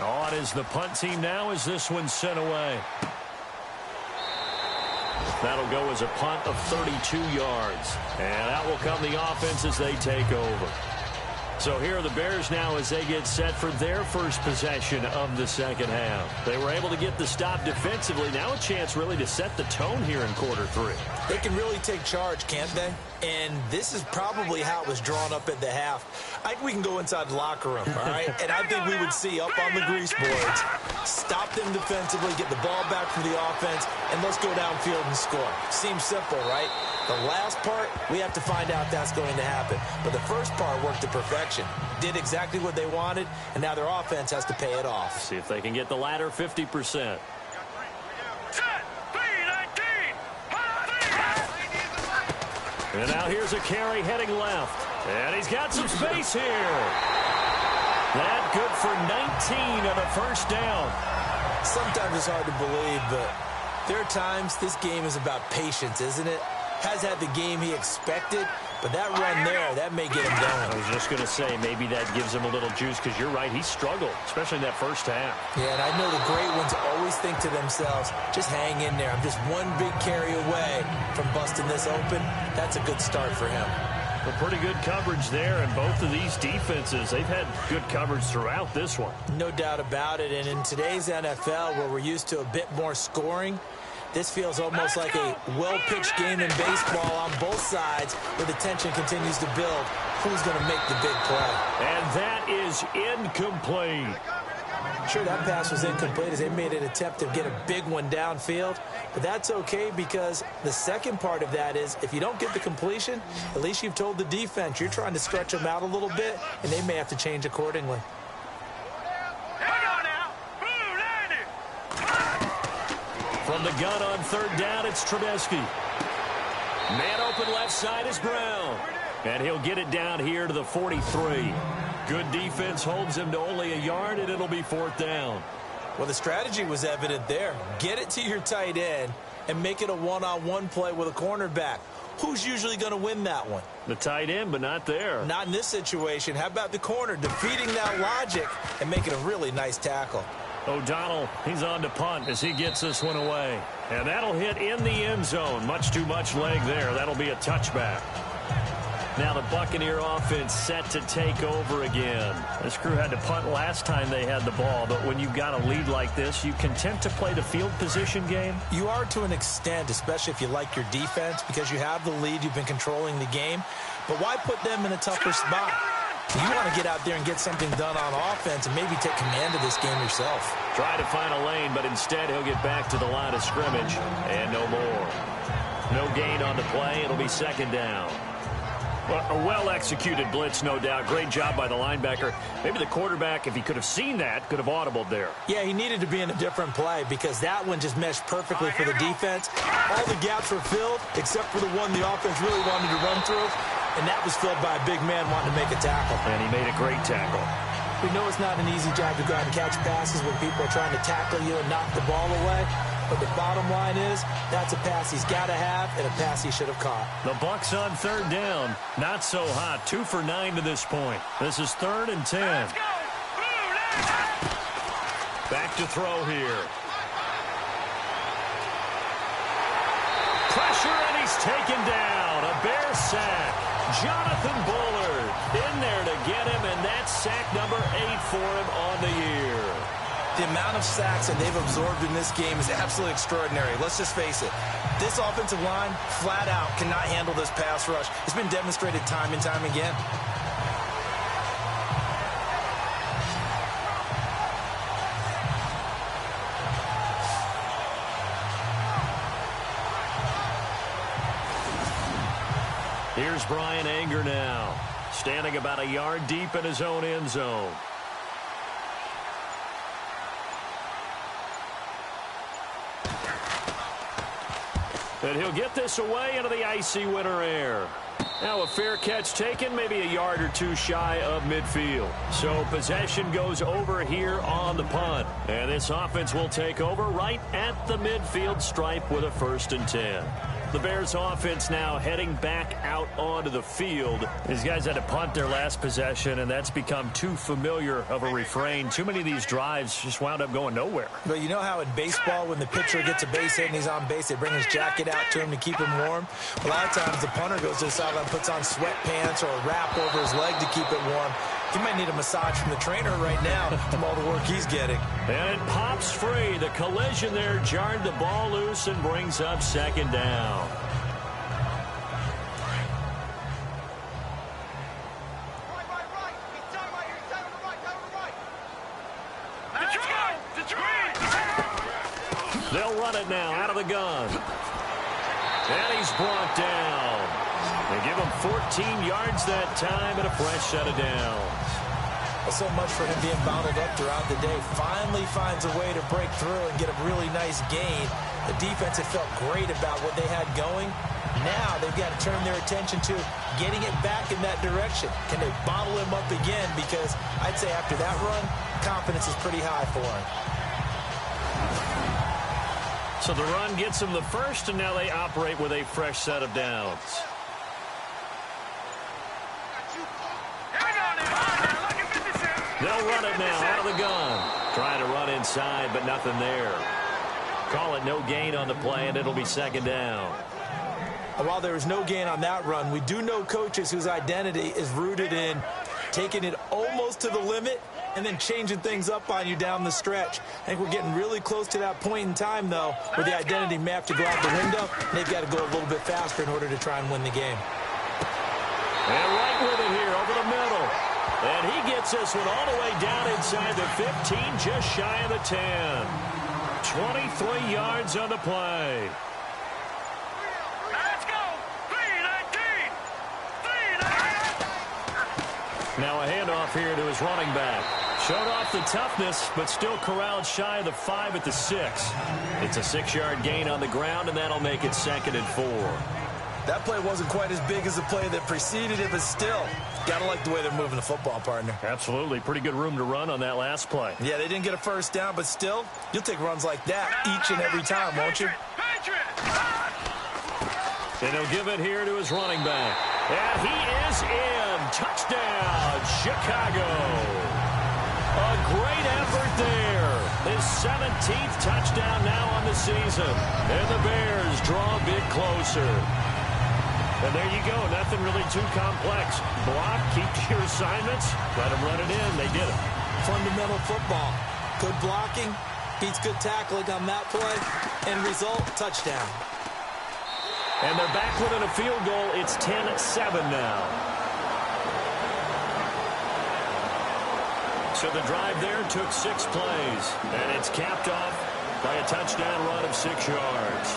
On is the punt team now as this one's sent away. That'll go as a punt of 32 yards. And out will come the offense as they take over. So here are the Bears now as they get set for their first possession of the second half. They were able to get the stop defensively. Now a chance really to set the tone here in quarter three. They can really take charge, can't they? And this is probably how it was drawn up at the half. I think we can go inside the locker room, all right? And I think we would see up on the grease boards, stop them defensively, get the ball back from the offense, and let's go downfield and score. Seems simple, right? The last part, we have to find out if that's going to happen. But the first part worked to perfection. Did exactly what they wanted, and now their offense has to pay it off. See if they can get the latter 50%. And now here's a carry heading left. And he's got some space here. That good for 19 on a first down. Sometimes it's hard to believe, but there are times this game is about patience, isn't it? Has had the game he expected, but that run there, that may get him going. I was just going to say, maybe that gives him a little juice, because you're right, he struggled, especially in that first half. Yeah, and I know the great ones always think to themselves, just hang in there. I'm just one big carry away from busting this open. That's a good start for him. A pretty good coverage there, and both of these defenses, they've had good coverage throughout this one. No doubt about it, and in today's NFL, where we're used to a bit more scoring, this feels almost like a well-pitched game in baseball on both sides where the tension continues to build. Who's going to make the big play? And that is incomplete. Sure, that pass was incomplete as they made an attempt to get a big one downfield. But that's okay because the second part of that is if you don't get the completion, at least you've told the defense you're trying to stretch them out a little bit, and they may have to change accordingly. From the gun on third down, it's Trubisky. Man open left side is Brown. And he'll get it down here to the 43. Good defense holds him to only a yard, and it'll be fourth down. Well, the strategy was evident there. Get it to your tight end and make it a one-on-one play with a cornerback. Who's usually going to win that one? The tight end, but not there. Not in this situation. How about the corner defeating that logic and making a really nice tackle? O'Donnell, he's on to punt as he gets this one away. And that'll hit in the end zone. Much too much leg there. That'll be a touchback. Now the Buccaneer offense set to take over again. This crew had to punt last time they had the ball, but when you've got a lead like this, you content to play the field position game? You are to an extent, especially if you like your defense, because you have the lead, you've been controlling the game. But why put them in a tougher spot? You want to get out there and get something done on offense and maybe take command of this game yourself. Try to find a lane, but instead he'll get back to the line of scrimmage, and no more. No gain on the play. It'll be second down. Well, a well-executed blitz, no doubt. Great job by the linebacker. Maybe the quarterback, if he could have seen that, could have audibled there. Yeah, he needed to be in a different play because that one just meshed perfectly for the defense. All the gaps were filled except for the one the offense really wanted to run through, and that was filled by a big man wanting to make a tackle. And he made a great tackle. We know it's not an easy job to go out and catch passes when people are trying to tackle you and knock the ball away. But the bottom line is, that's a pass he's got to have and a pass he should have caught. The Bucs on third down. Not so hot. 2 for 9 to this point. This is 3rd and 10. Back to throw here. Pressure, and he's taken down. A Bear sack. Jonathan Bullard in there to get him, and that's sack number 8 for him on the year. The amount of sacks that they've absorbed in this game is absolutely extraordinary. Let's just face it. This offensive line, flat out, cannot handle this pass rush. It's been demonstrated time and time again. Here's Brian Anger now, standing about a yard deep in his own end zone. And he'll get this away into the icy winter air. Now a fair catch taken, maybe a yard or two shy of midfield. So possession goes over here on the punt. And this offense will take over right at the midfield stripe with a 1st and 10. The Bears offense now heading back out onto the field. These guys had to punt their last possession, and that's become too familiar of a refrain. Too many of these drives just wound up going nowhere. But you know how in baseball, when the pitcher gets a base hit and he's on base, they bring his jacket out to him to keep him warm? A lot of times the punter goes to the sideline, puts on sweatpants or a wrap over his leg to keep it warm. He might need a massage from the trainer right now from all the work he's getting. And it pops free. The collision there jarred the ball loose and brings up second down. They'll run it now out of the gun. And he's brought down. They give him 14 yards that time and a fresh set of downs. Well, so much for him being bottled up throughout the day. Finally finds a way to break through and get a really nice gain. The defense had felt great about what they had going. Now they've got to turn their attention to getting it back in that direction. Can they bottle him up again? Because I'd say after that run, confidence is pretty high for him. So the run gets them the first, and now they operate with a fresh set of downs. They'll run it now out of the gun. Trying to run inside, but nothing there. Call it no gain on the play, and it'll be second down. While there was no gain on that run, we do know coaches whose identity is rooted in taking it almost to the limit and then changing things up on you down the stretch. I think we're getting really close to that point in time, though, where the identity may have to go out the window, and they've got to go a little bit faster in order to try and win the game. And right with it here over the middle. And he gets this one all the way down inside the 15, just shy of the 10. 23 yards on the play. Now a handoff here to his running back. Showed off the toughness, but still corralled shy of the 5 at the 6. It's a 6-yard gain on the ground, and that'll make it 2nd and 4. That play wasn't quite as big as the play that preceded it, but still, got to like the way they're moving the football, partner. Absolutely. Pretty good room to run on that last play. Yeah, they didn't get a first down, but still, you'll take runs like that each and every time, won't you? And he'll give it here to his running back. And he is in. Touchdown, Chicago. A great effort there. His 17th touchdown now on the season. And the Bears draw a bit closer. And there you go. Nothing really too complex. Block, keep to your assignments. Let them run it in. They did it. Fundamental football. Good blocking beats good tackling on that play. End result, touchdown. And they're back within a field goal. It's 10-7 now. So the drive there took 6 plays. And it's capped off by a touchdown run of 6 yards.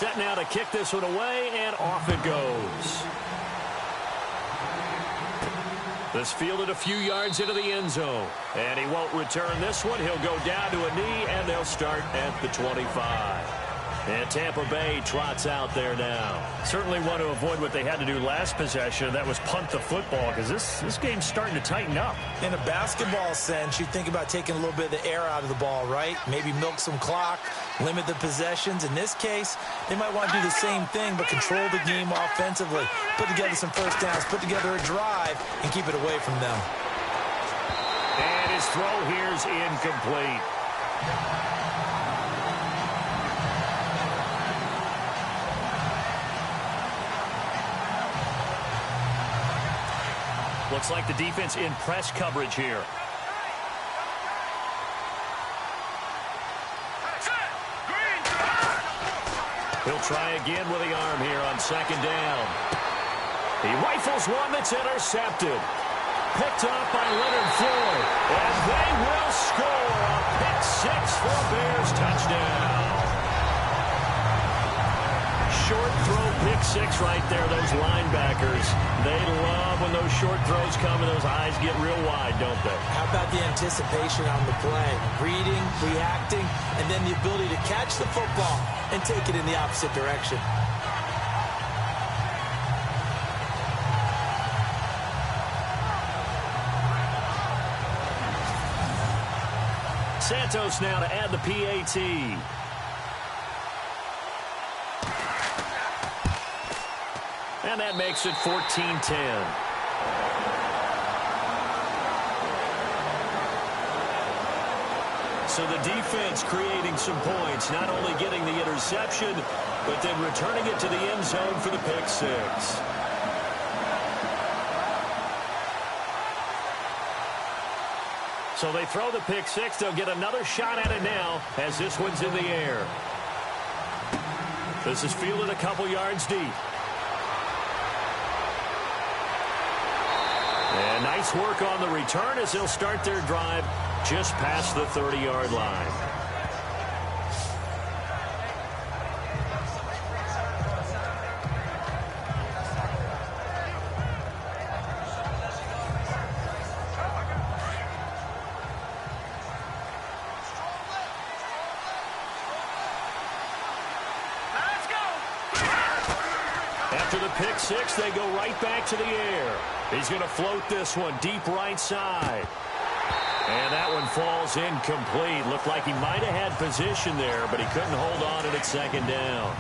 Set now to kick this one away, and off it goes. This fielded a few yards into the end zone. And he won't return this one. He'll go down to a knee, and they'll start at the 25. And Tampa Bay trots out there now. Certainly want to avoid what they had to do last possession. That was punt the football, because this game's starting to tighten up. In a basketball sense, you think about taking a little bit of the air out of the ball, right? Maybe milk some clock, limit the possessions. In this case, they might want to do the same thing, but control the game offensively. Put together some first downs, put together a drive, and keep it away from them. And his throw here's incomplete. Looks like the defense in press coverage here. He'll try again with the arm here on 2nd down. He rifles one that's intercepted. Picked off by Leonard Floyd. And they will score a pick 6 for a Bears touchdown. Short throw pick 6 right there. Those linebackers, they love when those short throws come and those eyes get real wide, don't they? How about the anticipation on the play? Reading, reacting, and then the ability to catch the football and take it in the opposite direction. Santos now to add the PAT. And that makes it 14-10. So the defense creating some points, not only getting the interception, but then returning it to the end zone for the pick 6. So they throw the pick 6. They'll get another shot at it now as this one's in the air. This is fielded a couple yards deep. And nice work on the return as they'll start their drive just past the 30-yard line. After the pick six, they go right back to the air. He's going to float this one deep right side. And that one falls incomplete. Looked like he might have had position there, but he couldn't hold on at second down.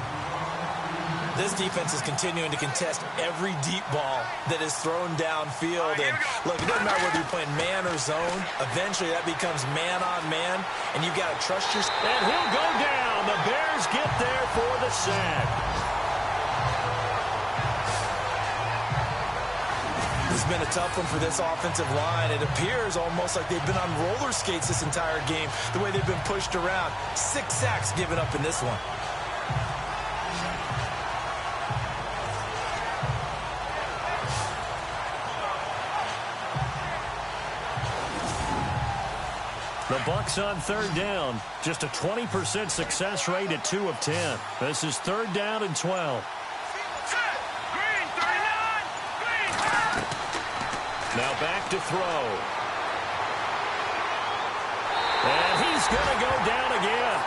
This defense is continuing to contest every deep ball that is thrown downfield. And look, it doesn't matter whether you're playing man or zone. Eventually, that becomes man on man, and you've got to trust your... And he'll go down. The Bears get there for the sack. It's been a tough one for this offensive line. It appears almost like they've been on roller skates this entire game, the way they've been pushed around. 6 sacks given up in this one. The Bucs on third down. Just a 20% success rate at 2 of 10. This is third down and 12. Now back to throw. And he's going to go down again.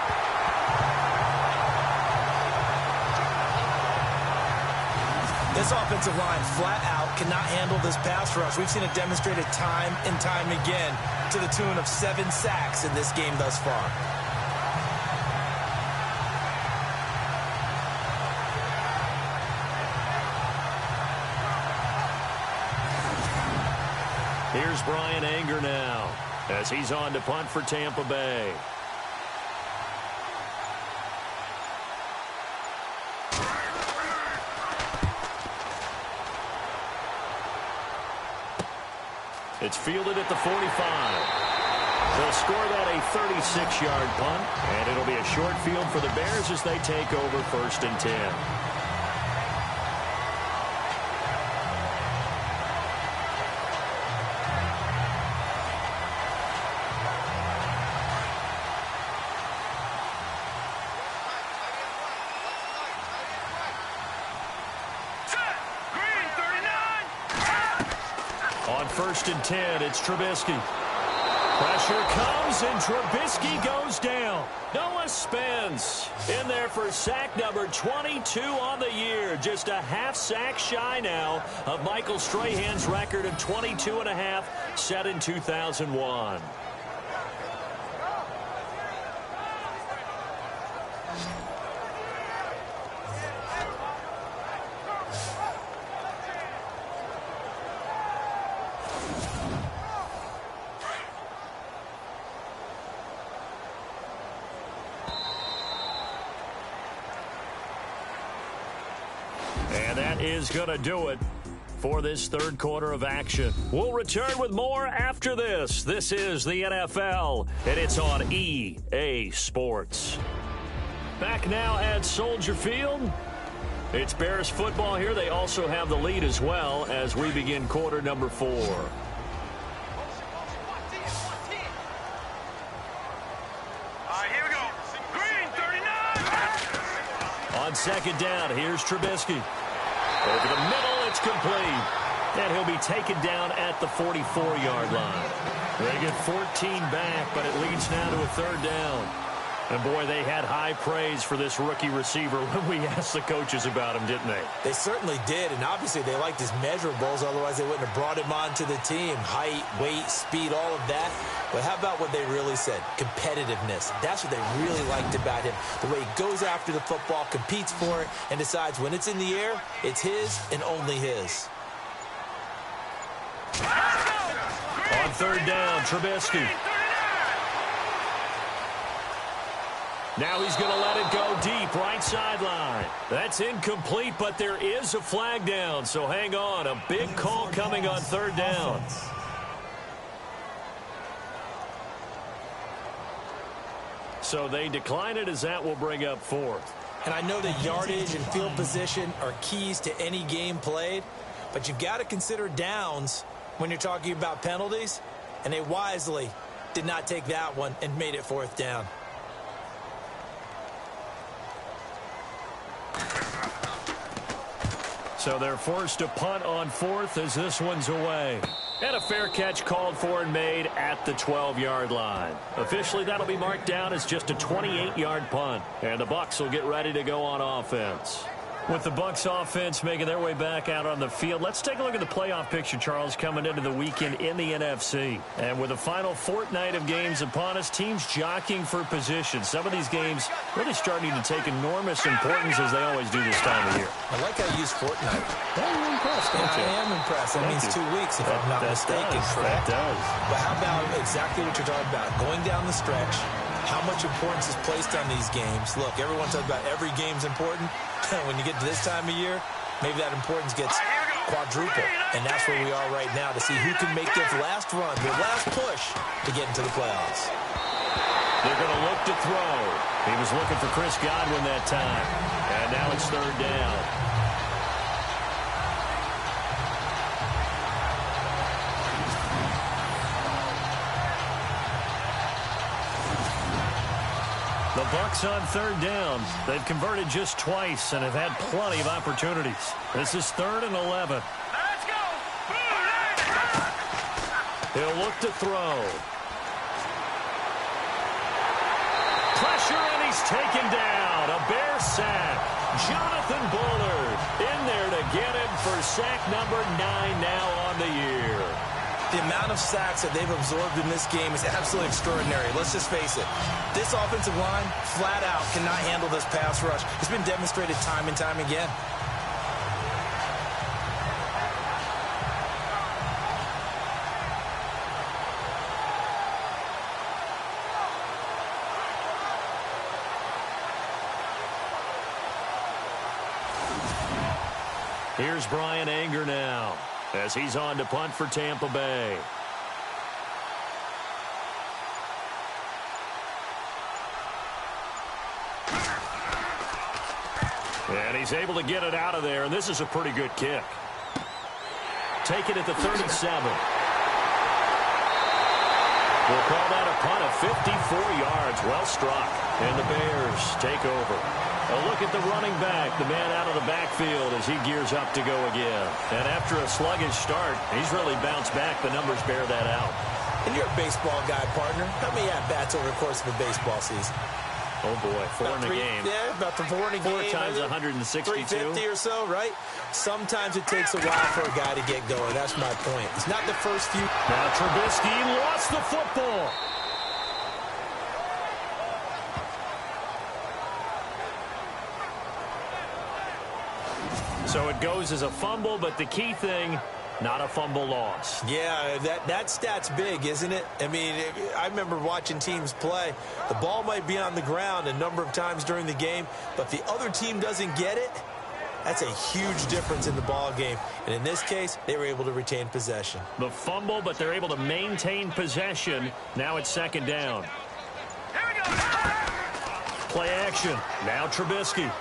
This offensive line flat out cannot handle this pass rush. We've seen it demonstrated time and time again to the tune of 7 sacks in this game thus far. Here's Brian Anger now as he's on to punt for Tampa Bay. It's fielded at the 45. They'll score that a 36-yard punt, and it'll be a short field for the Bears as they take over 1st and 10. On 1st and 10, it's Trubisky. Pressure comes, and Trubisky goes down. Noah Spence in there for sack number 22 on the year. Just a half sack shy now of Michael Strahan's record of 22.5 set in 2001. And that is going to do it for this third quarter of action. We'll return with more after this. This is the NFL, and it's on EA Sports. Back now at Soldier Field. It's Bears football here. They also have the lead as well as we begin quarter number 4. On second down, here's Trubisky. Over the middle, it's complete. And he'll be taken down at the 44-yard line. They get 14 back, but it leads now to a third down. And, boy, they had high praise for this rookie receiver when we asked the coaches about him, didn't they? They certainly did, and obviously they liked his measurables. Otherwise, they wouldn't have brought him onto the team. Height, weight, speed, all of that. But how about what they really said? Competitiveness. That's what they really liked about him. The way he goes after the football, competes for it, and decides when it's in the air, it's his and only his. On third down, Trubisky. Now he's going to let it go deep, right sideline. That's incomplete, but there is a flag down, so hang on. A big call coming on third down. So they decline it as that will bring up fourth. And I know that yardage and field position are keys to any game played, but you've got to consider downs when you're talking about penalties, and they wisely did not take that one and made it 4th down. So they're forced to punt on 4th as this one's away. And a fair catch called for and made at the 12-yard line. Officially, that'll be marked down as just a 28-yard punt. And the Bucs will get ready to go on offense. With the Bucs offense making their way back out on the field, let's take a look at the playoff picture, Charles, coming into the weekend in the NFC. And with the final fortnight of games upon us, teams jockeying for position. Some of these games really starting to take enormous importance as they always do this time of year. I like how you use fortnight. Well, you're impressed, don't you? I am impressed. That means 2 weeks, if I'm not mistaken, correct? That does. But how about exactly what you're talking about? Going down the stretch, how much importance is placed on these games. Look, everyone talks about every game's important. When you get to this time of year, maybe that importance gets quadruple. And that's where we are right now to see who can make their last run, their last push to get into the playoffs. They're going to look to throw. He was looking for Chris Godwin that time. And now it's 3rd down. The Bucs on 3rd down. They've converted just twice and have had plenty of opportunities. This is 3rd and 11. Let's go! He'll look to throw. Pressure, and he's taken down. A Bear sack. Jonathan Bullard in there to get him for sack number 9 now on the year. The amount of sacks that they've absorbed in this game is absolutely extraordinary. Let's just face it. This offensive line, flat out, cannot handle this pass rush. It's been demonstrated time and time again. Here's Brian Anger now as he's on to punt for Tampa Bay. And he's able to get it out of there, and this is a pretty good kick. Take it at the 37. We'll call that a punt of 54 yards. Well struck. And the Bears take over. A look at the running back, the man out of the backfield as he gears up to go again. And after a sluggish start, he's really bounced back. The numbers bear that out. And you're a baseball guy, partner. How many at-bats over the course of a baseball season? Oh, boy, 4 in a game. Yeah, about 4 in a game. 4 times 162. 350 or so, right? Sometimes it takes a while for a guy to get going. That's my point. It's not the first few. Now Trubisky lost the football. So it goes as a fumble, but the key thing, not a fumble loss. Yeah, that stat's big, isn't it? I mean, I remember watching teams play. The ball might be on the ground a number of times during the game, but the other team doesn't get it. That's a huge difference in the ball game. And in this case, they were able to retain possession. The fumble, but they're able to maintain possession. Now it's 2nd down. Here we go! Play action. Now Trubisky.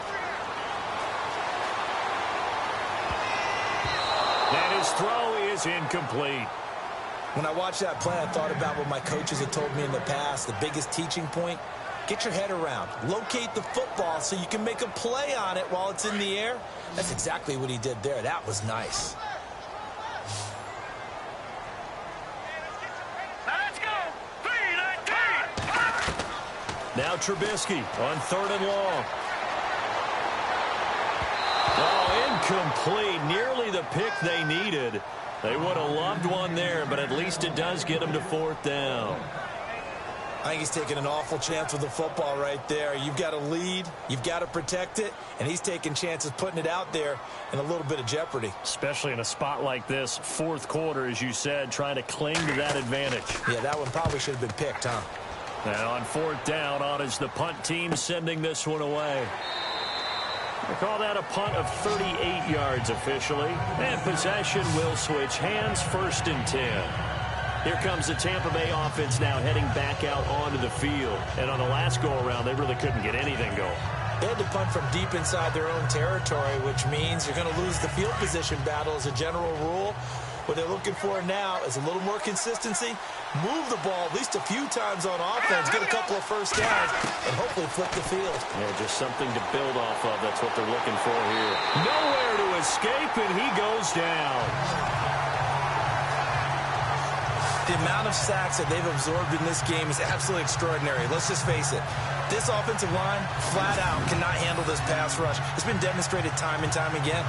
And his throw is incomplete. When I watched that play, I thought about what my coaches had told me in the past. The biggest teaching point, get your head around. Locate the football so you can make a play on it while it's in the air. That's exactly what he did there. That was nice. Let's go! 3-19! Now Trubisky on 3rd and long. Oh, incomplete. Nearly the pick they needed. They would have loved one there, but at least it does get them to 4th down. I think he's taking an awful chance with the football right there. You've got to lead, you've got to protect it, and he's taking chances putting it out there in a little bit of jeopardy. Especially in a spot like this, 4th quarter, as you said, trying to cling to that advantage. Yeah, that one probably should have been picked, huh? And on 4th down, on is the punt team sending this one away. They call that a punt of 38 yards officially. And possession will switch hands, 1st and 10. Here comes the Tampa Bay offense now heading back out onto the field. And on the last go-around, they really couldn't get anything going. They had to punt from deep inside their own territory, which means you're going to lose the field position battle as a general rule. What they're looking for now is a little more consistency, move the ball at least a few times on offense, get a couple of first downs, and hopefully flip the field. Yeah, just something to build off of. That's what they're looking for here. Nowhere to escape, and he goes down. The amount of sacks that they've absorbed in this game is absolutely extraordinary. Let's just face it. This offensive line, flat out, cannot handle this pass rush. It's been demonstrated time and time again.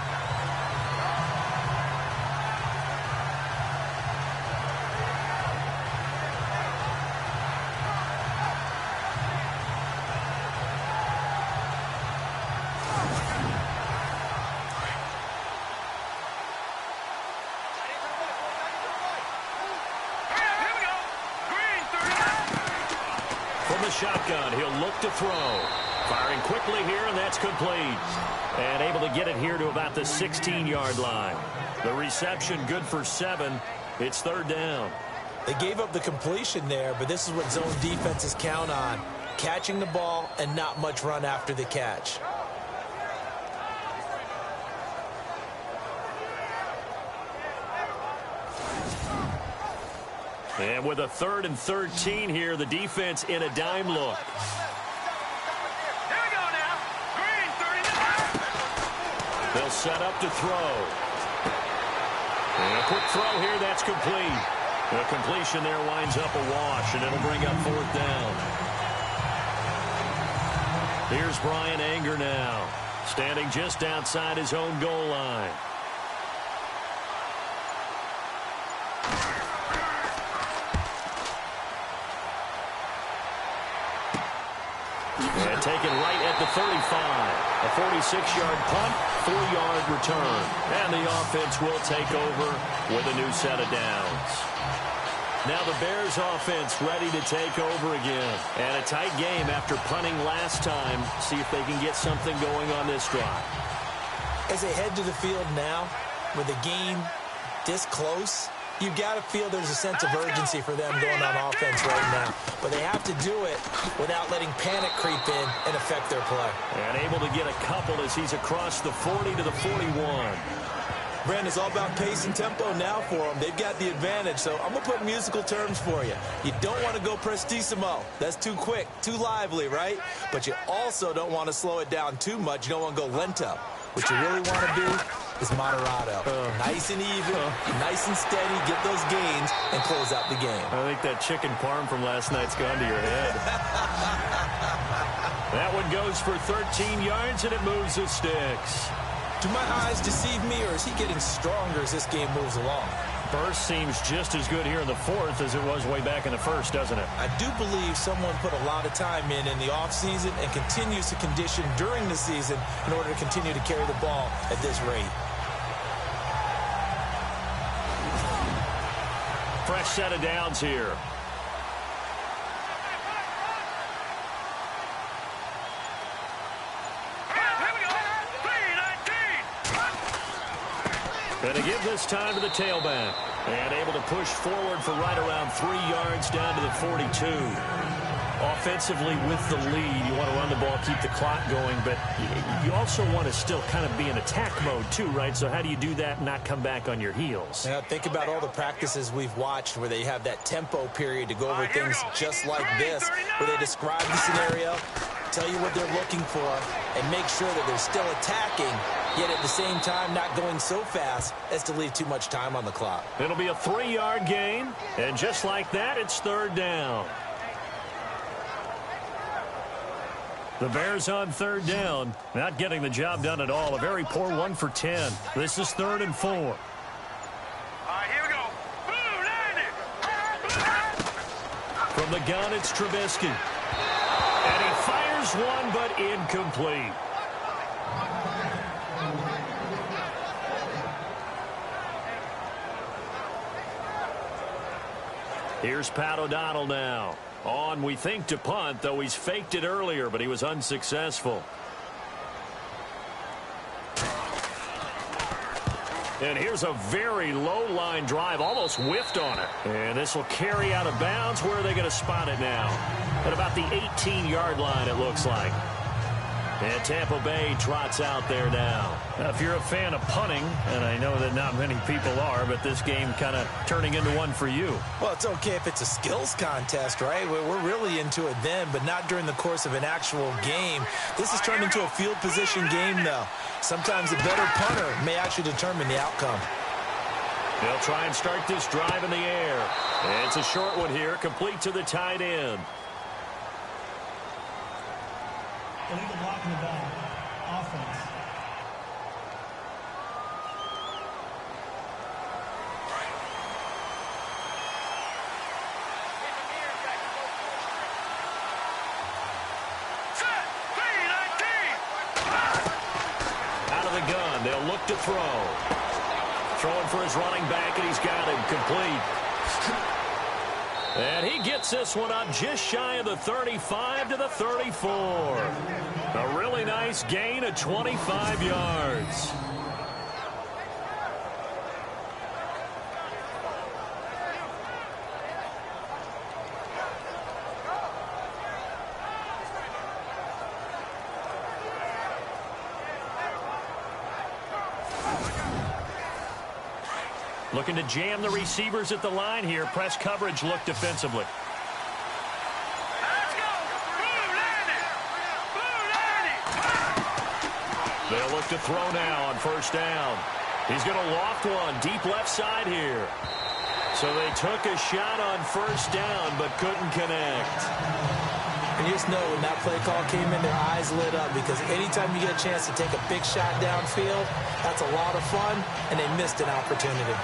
Shotgun, he'll look to throw. Firing quickly here, and that's complete. And able to get it here to about the 16-yard line. The reception good for 7. It's third down. They gave up the completion there, but this is what zone defenses count on. Catching the ball and not much run after the catch. And with a 3rd and 13 here, the defense in a dime look. Here we go now. Green, 39. They'll set up to throw. And a quick throw here, that's complete. The completion there winds up a wash, and it'll bring up 4th down. Here's Brian Anger now, standing just outside his own goal line. And taken right at the 35. A 46-yard punt, 4-yard return. And the offense will take over with a new set of downs. Now the Bears offense ready to take over again. And a tight game after punting last time. See if they can get something going on this drive. As they head to the field now, with the game this close, you've got to feel there's a sense of urgency for them going on offense right now. But they have to do it without letting panic creep in and affect their play. And able to get a couple as he's across the 40 to the 41. Brandon, it's all about pace and tempo now for them. They've got the advantage, so I'm going to put musical terms for you. You don't want to go prestissimo. That's too quick, too lively, right? But you also don't want to slow it down too much. You don't want to go lento. What you really want to do is moderato. Nice and even, nice and steady, get those gains, and close out the game. I think that chicken parm from last night's gone to your head. That one goes for 13 yards, and it moves the sticks. Do my eyes deceive me, or is he getting stronger as this game moves along? Burst seems just as good here in the 4th as it was way back in the 1st, doesn't it? I do believe someone put a lot of time in the offseason and continues to condition during the season in order to continue to carry the ball at this rate. Fresh set of downs here. And to give this time to the tailback. And able to push forward for right around 3 yards down to the 42. Offensively with the lead, you want to run the ball, keep the clock going, but you also want to still kind of be in attack mode too, right? So how do you do that and not come back on your heels? Now, think about all the practices we've watched where they have that tempo period to go over things just like this, where they describe the scenario, tell you what they're looking for, and make sure that they're still attacking, yet at the same time not going so fast as to leave too much time on the clock. It'll be a 3-yard gain, and just like that, it's 3rd down. The Bears on 3rd down, not getting the job done at all. A very poor 1 for 10. This is 3rd and 4. All right, here we go. Boom, land it. From the gun, it's Trubisky. And he fires one, but incomplete. Here's Pat O'Donnell now. On, we think, to punt, though he's faked it earlier, but he was unsuccessful. And here's a very low line drive, almost whiffed on it. And this will carry out of bounds. Where are they going to spot it now? At about the 18-yard line, it looks like. And Tampa Bay trots out there now. Now, if you're a fan of punting, and I know that not many people are, but this game kind of turning into one for you. Well, it's okay if it's a skills contest, right? We're really into it then, but not during the course of an actual game. This has turned into a field position game, though. Sometimes a better punter may actually determine the outcome. They'll try and start this drive in the air. It's a short one here, complete to the tight end. Illegal blocking the ball. Offense. Out of the gun, they'll look to throw. Throwing for his running back, and he's got him complete. And he gets this one up just shy of the 35 to the 34. A really nice gain of 25 yards. Looking to jam the receivers at the line here. Press coverage look defensively. Let's go! Blue landed! Blue landed! They'll look to throw now on first down. He's going to loft one deep left side here. So they took a shot on first down but couldn't connect. And you just know when that play call came in, their eyes lit up, because anytime you get a chance to take a big shot downfield, that's a lot of fun, and they missed an opportunity.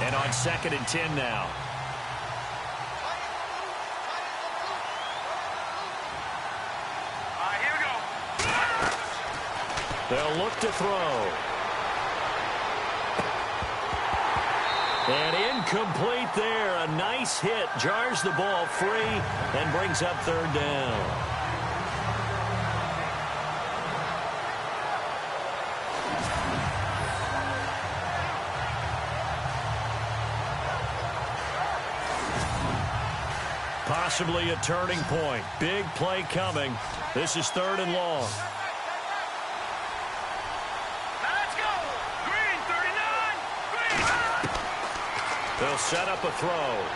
And on 2nd and 10 now. Here we go. They'll look to throw. And incomplete there. A nice hit. Jars the ball free and brings up third down. Possibly a turning point. Big play coming. This is 3rd and long. They'll set up a throw.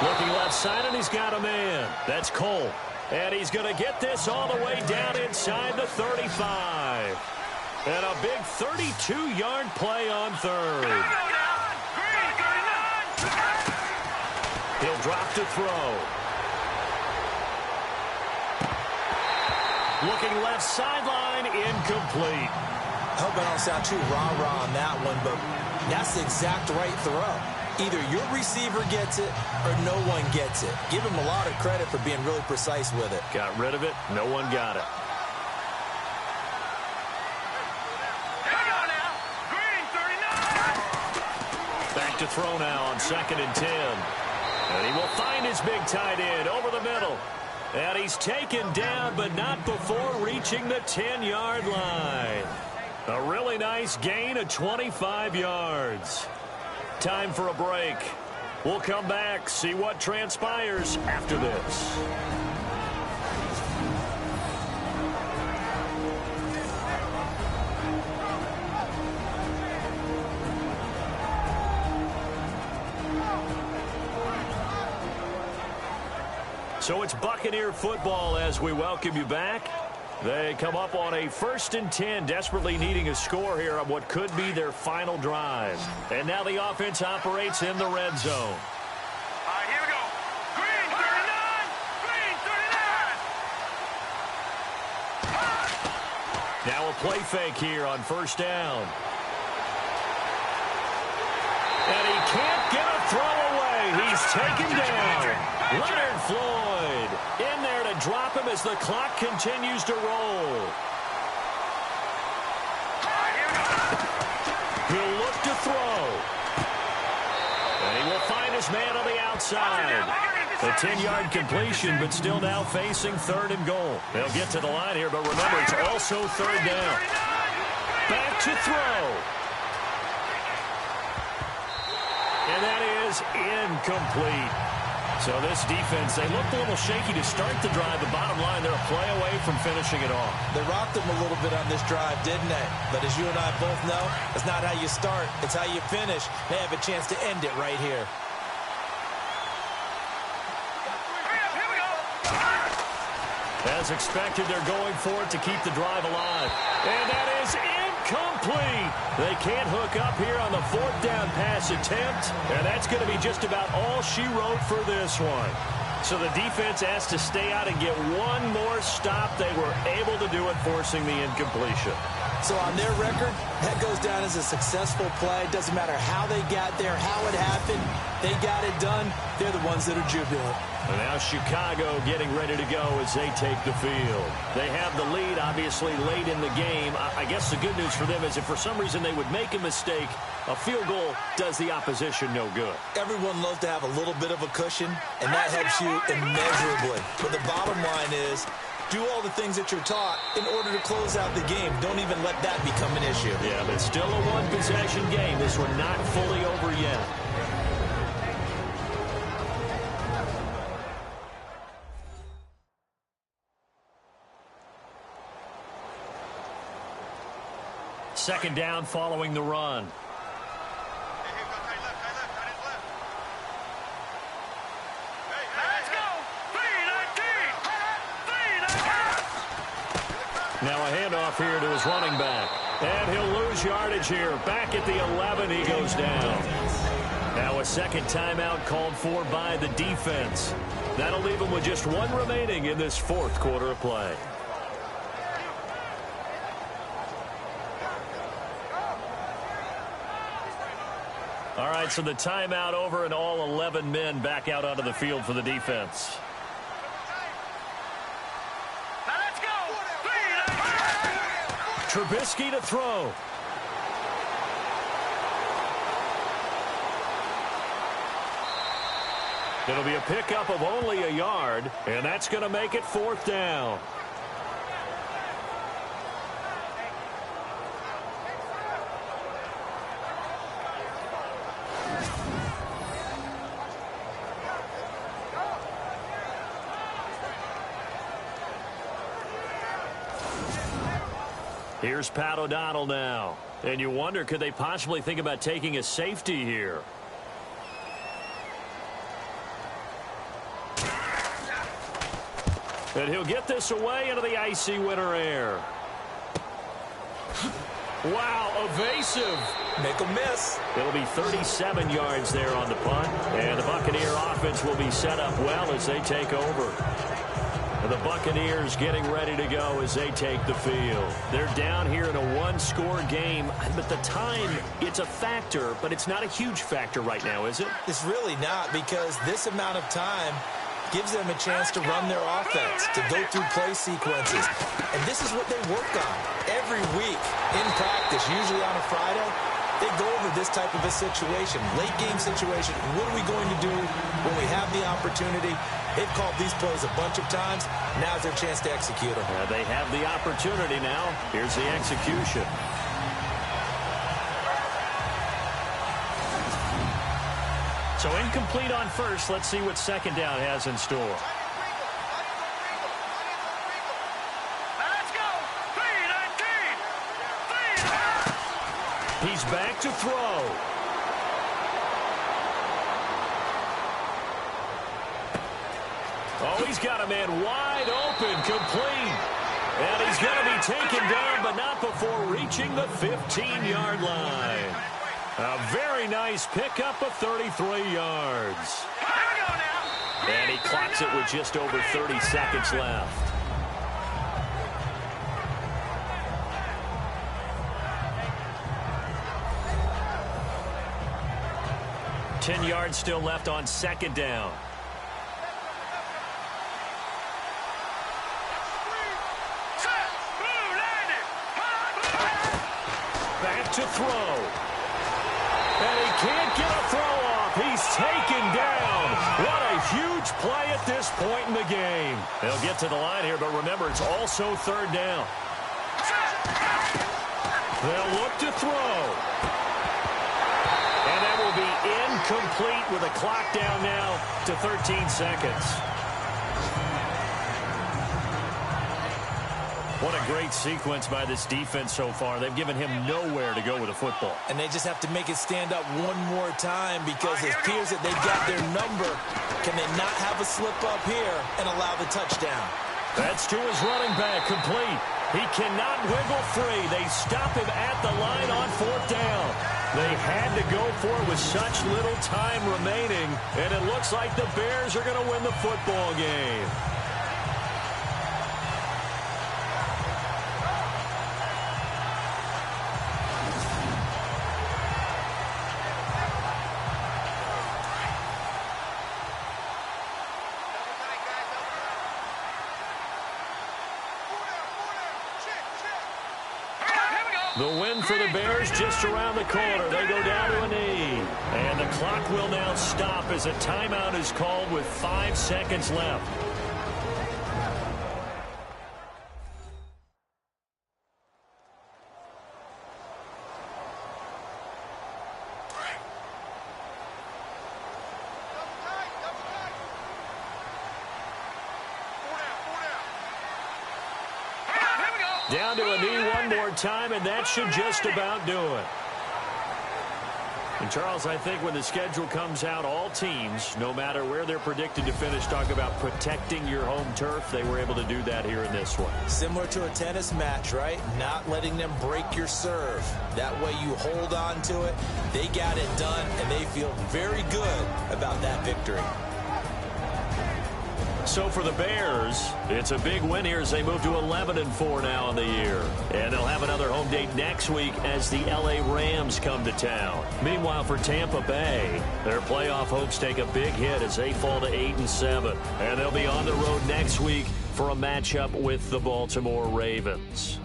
Looking left side, and he's got a man. That's Cole. And he's going to get this all the way down inside the 35. And a big 32-yard play on 3rd. He'll drop to throw. Looking left sideline, incomplete. I hope I don't sound too rah-rah on that one, but that's the exact right throw. Either your receiver gets it or no one gets it. Give him a lot of credit for being really precise with it. Got rid of it. No one got it. Back to throw now on 2nd and 10. And he will find his big tight end over the middle. And he's taken down, but not before reaching the 10-yard line. A really nice gain of 25 yards. Time for a break. We'll come back, see what transpires after this. So it's Buccaneer football as we welcome you back. They come up on a 1st and 10, desperately needing a score here on what could be their final drive. And now the offense operates in the red zone. Here we go. Green 39. Green 39. Now a play fake here on first down. And he can't get a throw away. He's taken down. Leonard Floyd in there to drop him as the clock continues to roll. He'll look to throw. And he will find his man on the outside. A 10-yard completion, but still now facing 3rd and goal. They'll get to the line here, but remember, it's also 3rd down. Back to throw. And that is incomplete. So this defense, they looked a little shaky to start the drive. The bottom line, they're a play away from finishing it off. They rocked them a little bit on this drive, didn't they? But as you and I both know, it's not how you start, it's how you finish. They have a chance to end it right here. As expected, they're going for it to keep the drive alive. And that is incomplete. They can't hook up here on the fourth down pass attempt. And that's going to be just about all she wrote for this one. So the defense has to stay out and get one more stop. They were able to do it, forcing the incompletion. So on their record, that goes down as a successful play. It doesn't matter how they got there, how it happened. They got it done. They're the ones that are jubilant. And now Chicago getting ready to go as they take the field. They have the lead, obviously, late in the game. I guess the good news for them is if for some reason they would make a mistake, a field goal does the opposition no good. Everyone loves to have a little bit of a cushion, and that helps you immeasurably. But the bottom line is, do all the things that you're taught in order to close out the game. Don't even let that become an issue. Yeah, but still a one-possession game. This one not fully over yet. Second down following the run. Now a handoff here to his running back. And he'll lose yardage here. Back at the 11, he goes down. Now a second timeout called for by the defense. That'll leave him with just one remaining in this fourth quarter of play. All right, so the timeout over and all 11 men back out onto the field for the defense. Trubisky to throw. It'll be a pickup of only a yard, and that's going to make it fourth down. Here's Pat O'Donnell now. And you wonder, could they possibly think about taking a safety here? And he'll get this away into the icy winter air. Wow, evasive. Make a miss. It'll be 37 yards there on the punt. And the Buccaneer offense will be set up well as they take over. And the Buccaneers getting ready to go as they take the field. They're down here in a one-score game, but the time, it's a factor, but it's not a huge factor right now, is it? It's really not, because this amount of time gives them a chance to run their offense, to go through play sequences. And this is what they work on every week in practice, usually on a Friday. They go over this type of a situation, late game situation. What are we going to do when we have the opportunity? They've called these plays a bunch of times. Now's their chance to execute them. They have the opportunity now. Here's the execution. So incomplete on first. Let's see what second down has in store. Let's go. 3-19. He's back to throw. Oh, he's got a man wide open, complete. And he's going to be taken down, but not before reaching the 15-yard line. A very nice pickup of 33 yards. And he clocks it with just over 30 seconds left. Ten yards still left on second down. Back to throw. And he can't get a throw off. He's taken down. What a huge play at this point in the game. They'll get to the line here, but remember, it's also third down. They'll look to throw. And that will be incomplete with a clock down now to 13 seconds. What a great sequence by this defense so far. They've given him nowhere to go with the football. And they just have to make it stand up one more time because it appears that they've got their number. Can they not have a slip up here and allow the touchdown? That's to his running back, complete. He cannot wiggle free. They stop him at the line on 4th down. They had to go for it with such little time remaining, and it looks like the Bears are going to win the football game. The win for the Bears just around the corner. They go down to a knee. And the clock will now stop as a timeout is called with 5 seconds left. Down to a knee one more time, and that should just about do it. And, Charles, I think when the schedule comes out, all teams, no matter where they're predicted to finish, talk about protecting your home turf. They were able to do that here in this one. Similar to a tennis match, right? Not letting them break your serve. That way you hold on to it. They got it done, and they feel very good about that victory. So for the Bears, it's a big win here as they move to 11-4 now in the year. And they'll have another home date next week as the L.A. Rams come to town. Meanwhile, for Tampa Bay, their playoff hopes take a big hit as they fall to 8-7. And they'll be on the road next week for a matchup with the Baltimore Ravens.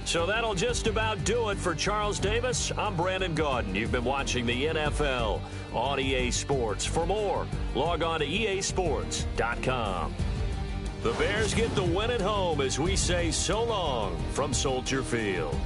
So that'll just about do it for Charles Davis. I'm Brandon Gaudin. You've been watching the NFL on EA Sports. For more, log on to easports.com. The Bears get the win at home as we say so long from Soldier Field.